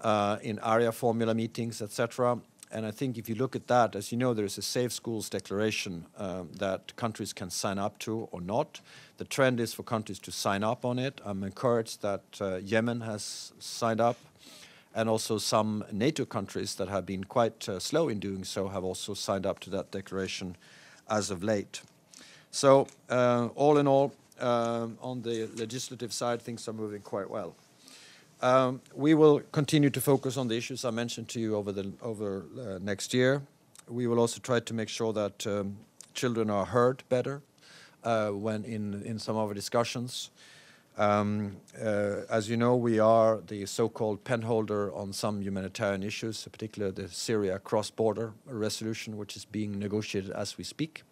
in area formula meetings, etc. And I think if you look at that, as you know, there is a Safe Schools Declaration that countries can sign up to or not. The trend is for countries to sign up on it. I'm encouraged that Yemen has signed up, and also some NATO countries that have been quite slow in doing so have also signed up to that declaration as of late. So all in all, on the legislative side, things are moving quite well. We will continue to focus on the issues I mentioned to you over next year. We will also try to make sure that children are heard better when in some of our discussions. As you know, we are the so-called penholder on some humanitarian issues, particularly the Syria cross-border resolution, which is being negotiated as we speak.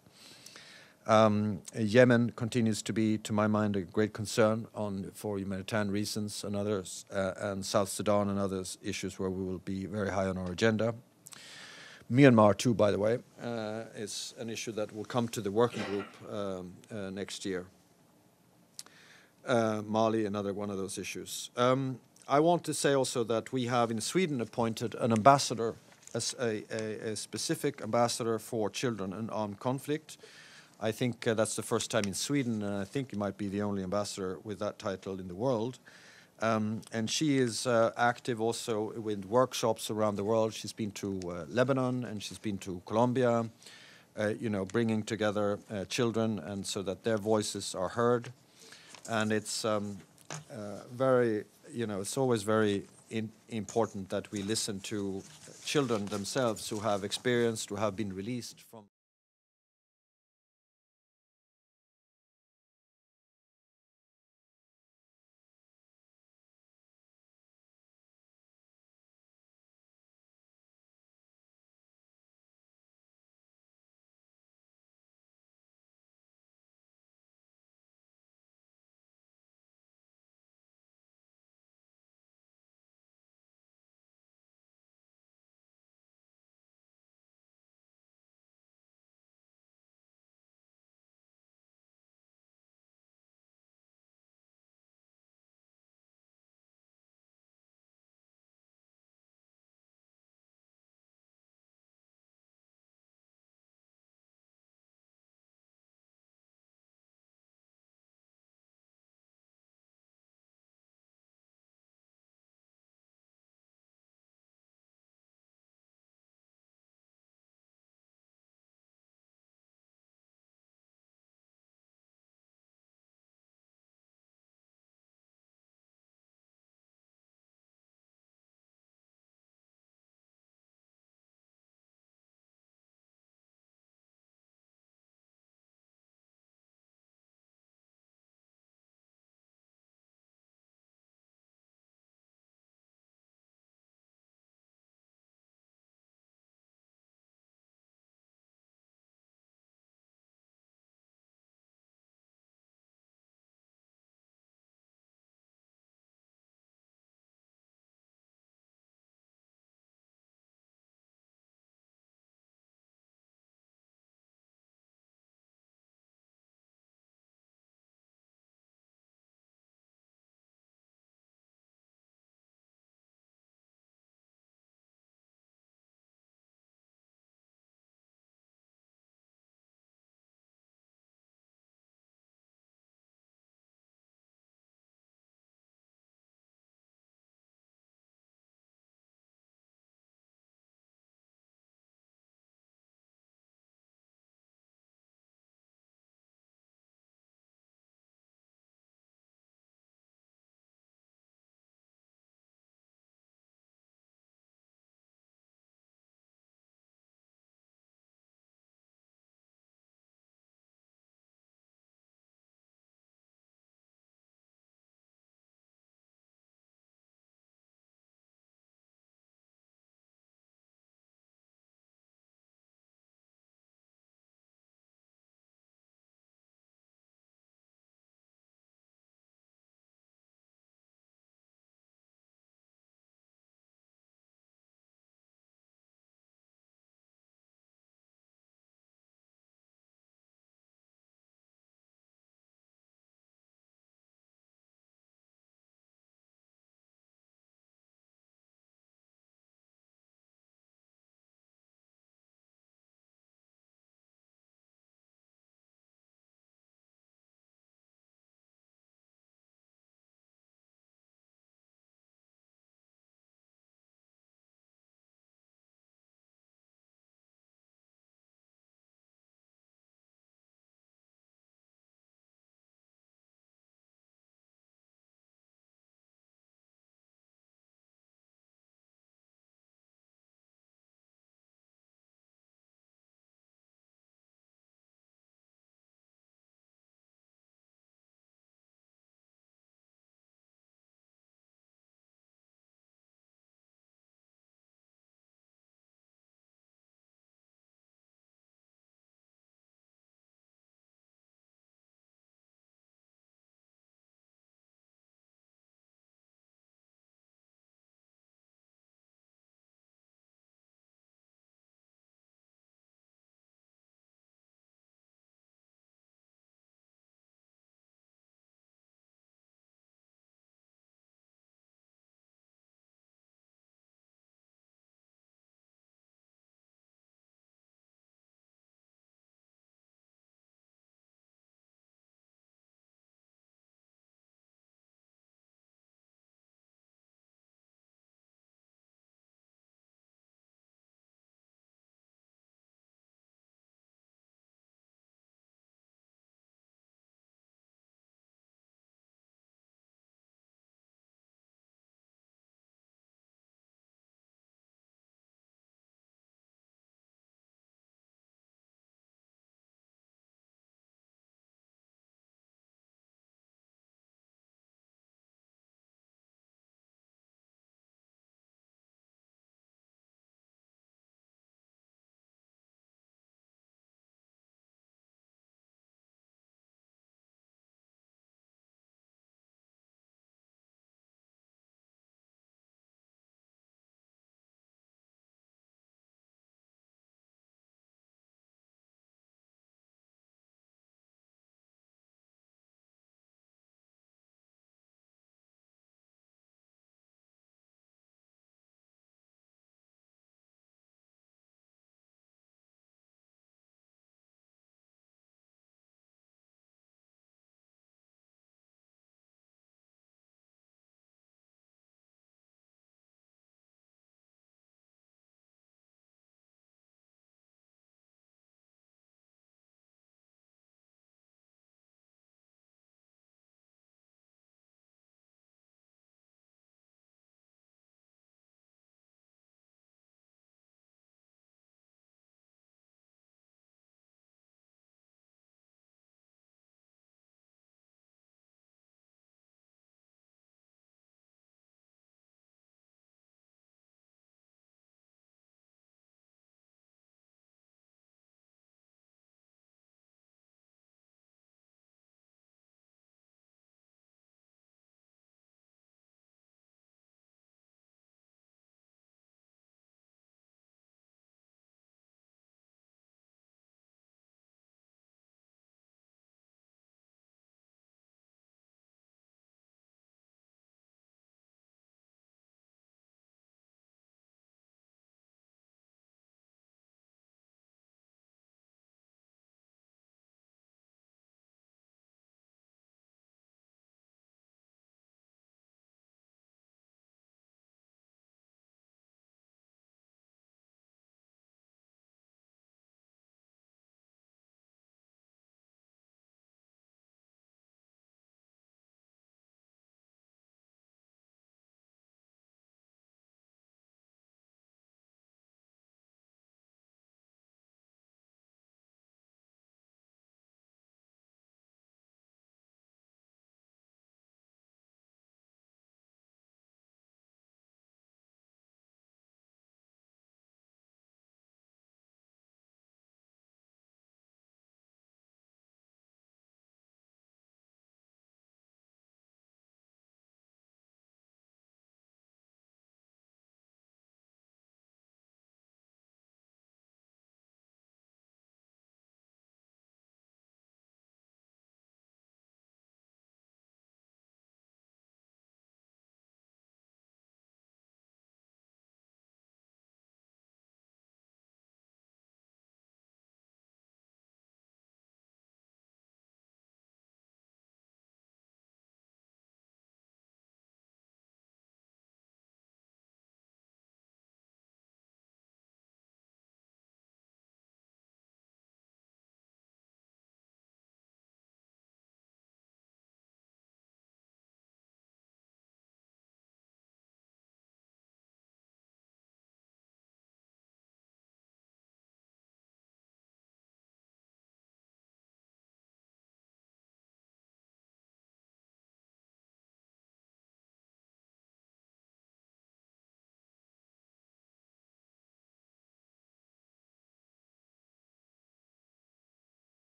Yemen continues to be, to my mind, a great concern for humanitarian reasons and others, and South Sudan and others issues where we will be very high on our agenda. Myanmar, too, by the way, is an issue that will come to the working group next year. Mali, another one of those issues. I want to say also that we have in Sweden appointed an ambassador, as a specific ambassador for children in armed conflict. I think that's the first time in Sweden, and I think it might be the only ambassador with that title in the world. And she is active also with workshops around the world. She's been to Lebanon and she's been to Colombia, bringing together children and so that their voices are heard. And it's very, it's always very important that we listen to children themselves who have experienced, who have been released from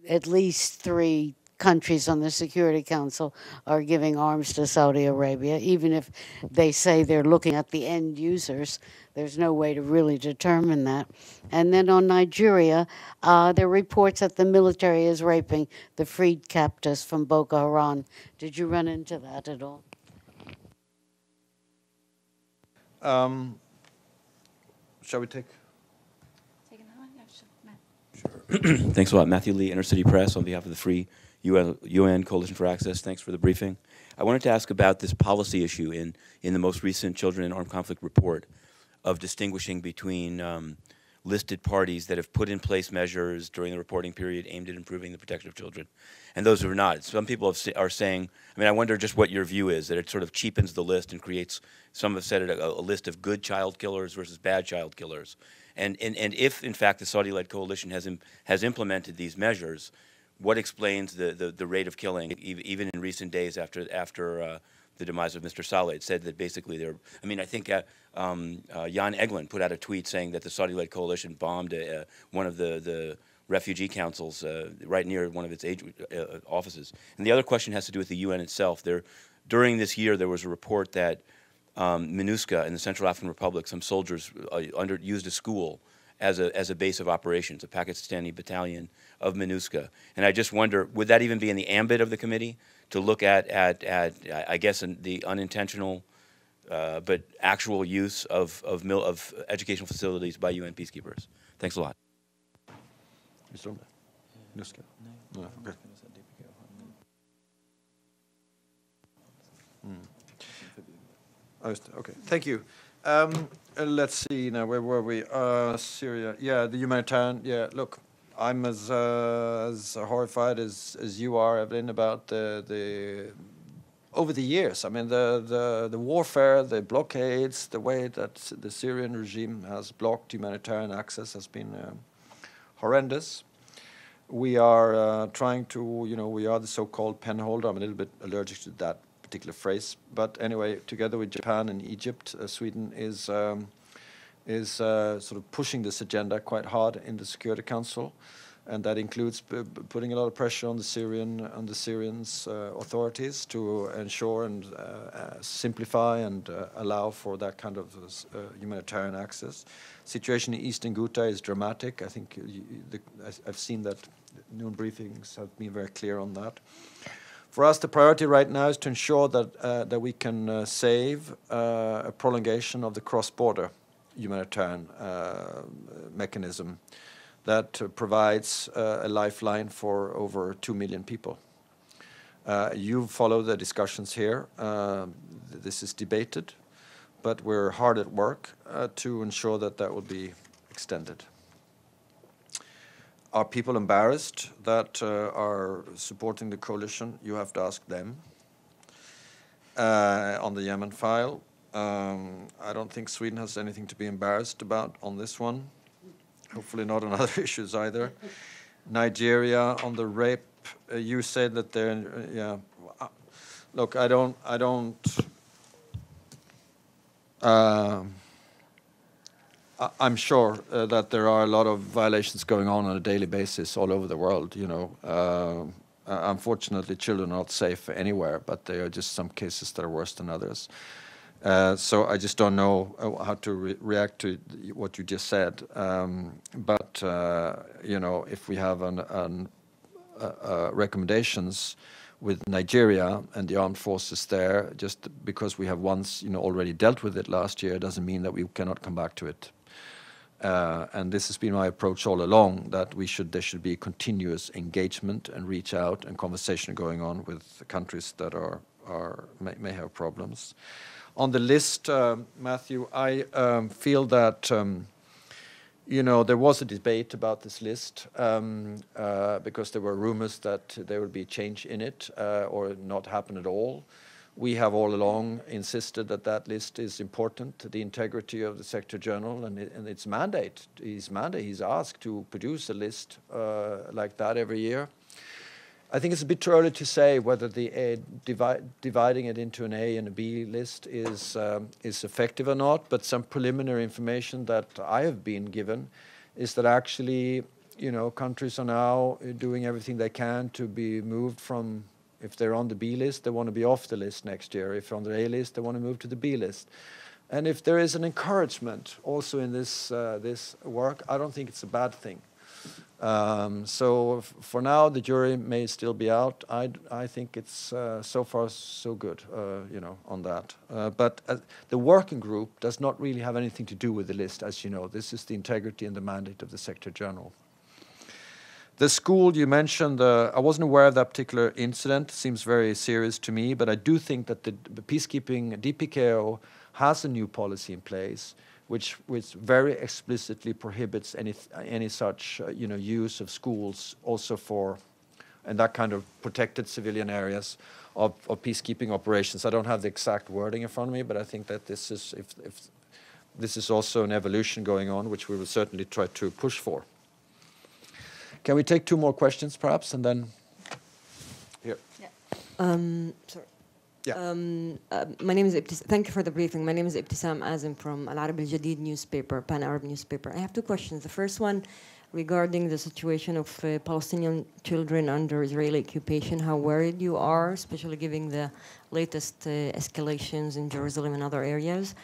at least 3 countries on the Security Council are giving arms to Saudi Arabia. Even if they say they're looking at the end users, there's no way to really determine that. And then on Nigeria, there are reports that the military is raping the freed captives from Boko Haram. Did you run into that at all? Shall we take? Thanks a lot. Matthew Lee, Inner City Press, on behalf of the Free UN Coalition for Access. Thanks for the briefing. I wanted to ask about this policy issue in the most recent Children in Armed Conflict report of distinguishing between listed parties that have put in place measures during the reporting period aimed at improving the protection of children, and those who are not. Some people are saying, I mean, I wonder just what your view is, that it sort of cheapens the list and creates, some have said it, a list of good child killers versus bad child killers. And if, in fact, the Saudi-led coalition has implemented these measures, what explains the rate of killing, even in recent days after the demise of Mr. Saleh? It said that basically I mean, I think Jan Eglin put out a tweet saying that the Saudi-led coalition bombed one of the refugee councils right near one of its offices. And the other question has to do with the UN itself. During this year, there was a report that MINUSCA in the Central African Republic, some soldiers used a school as a base of operations, a Pakistani battalion of MINUSCA. And I just wonder, would that even be in the ambit of the committee to look at I guess, the unintentional but actual use of educational facilities by UN peacekeepers? Thanks a lot. MINUSCA? No, okay. Okay, thank you. Let's see now, where were we? Syria. Yeah, the humanitarian. Yeah, look, I'm as horrified as you are, Evelyn, about the over the years. I mean, the warfare, the blockades, the way that the Syrian regime has blocked humanitarian access has been horrendous. We are trying to, we are the so-called penholder. I'm a little bit allergic to that particular phrase, but anyway, together with Japan and Egypt, Sweden is sort of pushing this agenda quite hard in the Security Council, and that includes putting a lot of pressure on the Syrians authorities to ensure and simplify and allow for that kind of humanitarian access. Situation in Eastern Ghouta is dramatic. I think I've seen that noon briefings have been very clear on that. For us, the priority right now is to ensure that we can save a prolongation of the cross-border humanitarian mechanism that provides a lifeline for over 2 million people. You follow the discussions here. This is debated, but we're hard at work to ensure that that will be extended. Are people embarrassed that are supporting the coalition? You have to ask them. On the Yemen file, I don't think Sweden has anything to be embarrassed about on this one. Hopefully not on other issues either. Nigeria, on the rape, you said that they're, yeah. Look, I'm sure that there are a lot of violations going on a daily basis all over the world, Unfortunately, children are not safe anywhere, but there are just some cases that are worse than others. So I just don't know how to react to what you just said. But if we have recommendations with Nigeria and the armed forces there, just because we have once already dealt with it last year, doesn't mean that we cannot come back to it. And this has been my approach all along, that there should be continuous engagement and reach out and conversation going on with countries that may have problems. On the list, Matthew, I feel that there was a debate about this list because there were rumors that there would be change in it or not happen at all. We have all along insisted that that list is important to the integrity of the Secretary General and its mandate. He's asked to produce a list like that every year. I think it's a bit too early to say whether the dividing it into an A and a B list is effective or not, but some preliminary information that I have been given is that actually countries are now doing everything they can to be moved from, if they're on the B list, they want to be off the list next year. If they're on the A list, they want to move to the B list. And if there is an encouragement also in this work, I don't think it's a bad thing. So for now, the jury may still be out. I think it's so far so good, on that. But the working group does not really have anything to do with the list, as you know. This is the integrity and the mandate of the Secretary General. The school you mentioned, I wasn't aware of that particular incident. It seems very serious to me, but I do think that the peacekeeping DPKO has a new policy in place, which very explicitly prohibits any such use of schools also for and that kind of protected civilian areas of peacekeeping operations. I don't have the exact wording in front of me, but I think that this is if this is also an evolution going on, which we will certainly try to push for. Can we take 2 more questions, perhaps, and then here? Yeah. Sorry. Yeah. My name is thank you for the briefing. My name is Ibtisam Azim from Al Arab Al Jadid newspaper, Pan-Arab newspaper. I have 2 questions. The first one regarding the situation of Palestinian children under Israeli occupation, how worried you are, especially given the latest escalations in Jerusalem and other areas.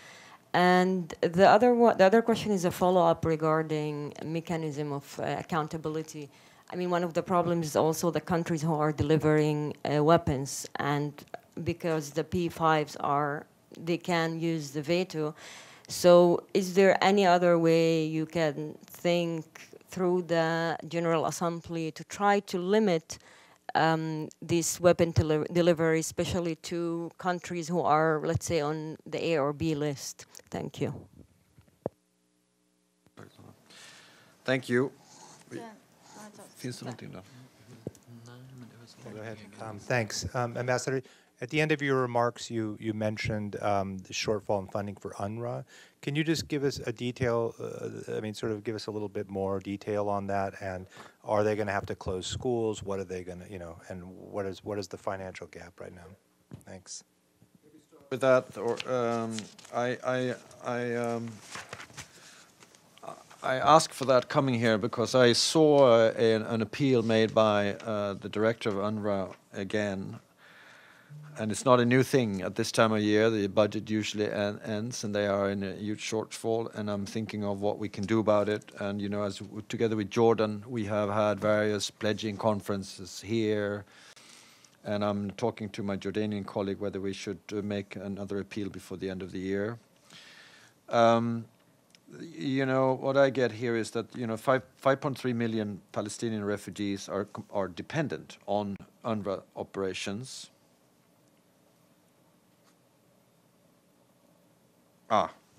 And the other question is a follow-up regarding a mechanism of accountability. I mean, one of the problems is also the countries who are delivering weapons, and because the P5s they can use the veto. So is there any other way you can think through the General Assembly to try to limit this weapon delivery, especially to countries who are, let's say, on the A or B list? Thank you. Thank you. Go ahead. Thanks. Ambassador, at the end of your remarks, you mentioned the shortfall in funding for UNRWA. Can you just give us a detail, sort of give us a little bit more detail on that? And are they going to have to close schools? What are they going to, and what is the financial gap right now? Thanks. With that, or I asked for that coming here because I saw an appeal made by the director of UNRWA again. And it's not a new thing at this time of year. The budget usually ends, and they are in a huge shortfall. And I'm thinking of what we can do about it. And as together with Jordan, we have had various pledging conferences here. And I'm talking to my Jordanian colleague whether we should make another appeal before the end of the year. What I get here is that 5.3 million Palestinian refugees are dependent on UNRWA operations.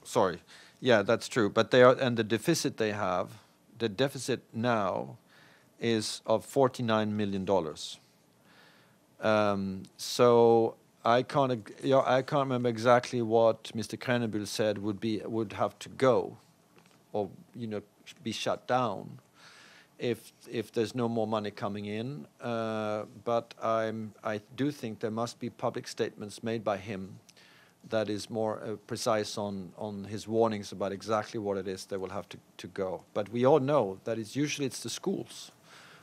Sorry. Yeah, that's true. But they are, and the deficit they have, the deficit now is of $49 million. So I can't remember exactly what Mr. Krennebuhl said would have to go, or be shut down, if there's no more money coming in. But I do think there must be public statements made by him that is more precise on his warnings about exactly what it is they will have to go. But we all know that usually the schools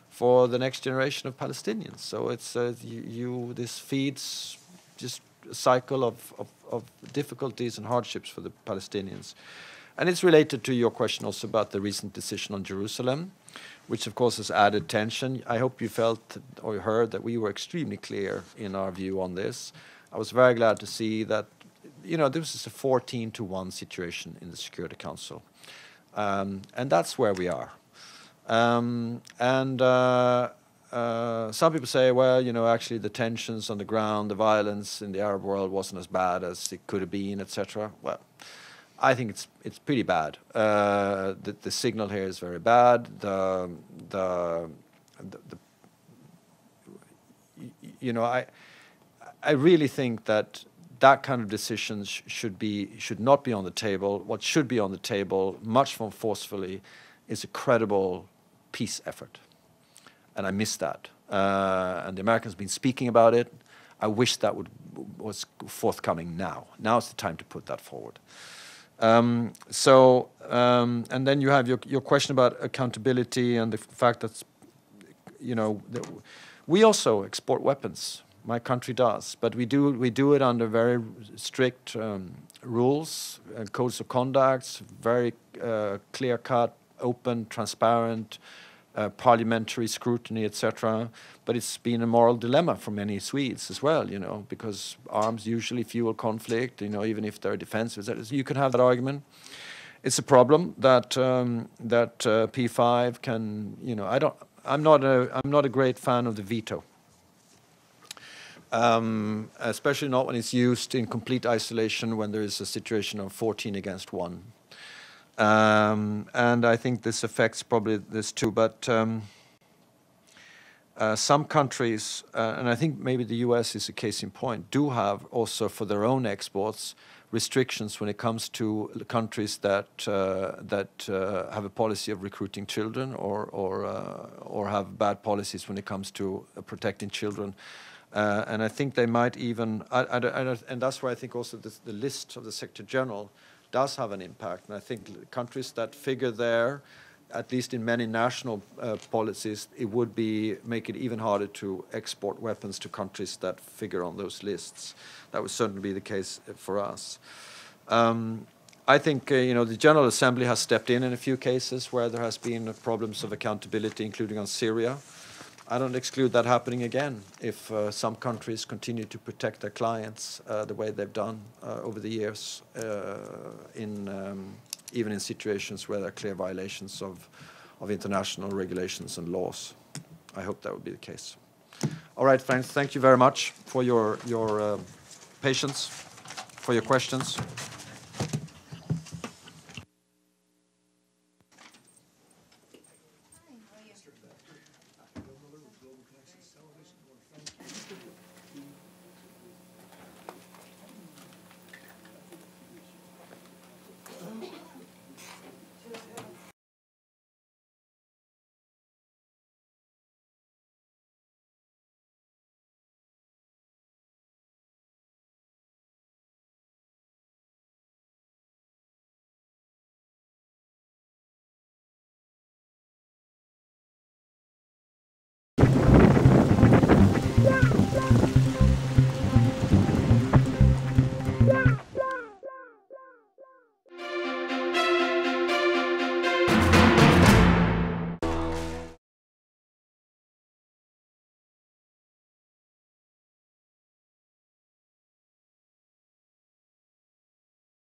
for the next generation of Palestinians. So it's this feeds just a cycle of difficulties and hardships for the Palestinians. And it's related to your question also about the recent decision on Jerusalem, which of course has added tension. I hope you felt or heard that we were extremely clear in our view on this. I was very glad to see that this is a 14-1 situation in the Security Council. And that's where we are. Some people say, well, actually the tensions on the ground, the violence in the Arab world wasn't as bad as it could have been, etc. Well, I think it's pretty bad. The signal here is very bad. I really think that kind of decisions should not be on the table. What should be on the table, much more forcefully, is a credible peace effort. And I miss that. And the Americans have been speaking about it. I wish that was forthcoming now. Now is the time to put that forward. And then you have your question about accountability and the fact that, we also export weapons. My country does, but we do it under very strict rules, codes of conduct, very clear-cut, open, transparent, parliamentary scrutiny, etc. But it's been a moral dilemma for many Swedes as well, because arms usually fuel conflict, even if they're defensive. You can have that argument. It's a problem that P5 can, I'm not a great fan of the veto. Especially not when it's used in complete isolation when there is a situation of 14 against 1. And I think this affects probably this too, but some countries, and I think maybe the US is a case in point, do have also for their own exports restrictions when it comes to countries that have a policy of recruiting children or have bad policies when it comes to protecting children. And I think they might even, and that's why I think also the list of the Secretary General does have an impact. And I think countries that figure there, at least in many national policies, it would make it even harder to export weapons to countries that figure on those lists. That would certainly be the case for us. I think the General Assembly has stepped in a few cases where there has been problems of accountability, including on Syria. I don't exclude that happening again if some countries continue to protect their clients the way they've done over the years, even in situations where there are clear violations of international regulations and laws. I hope that would be the case. All right, friends, thank you very much for your patience, for your questions.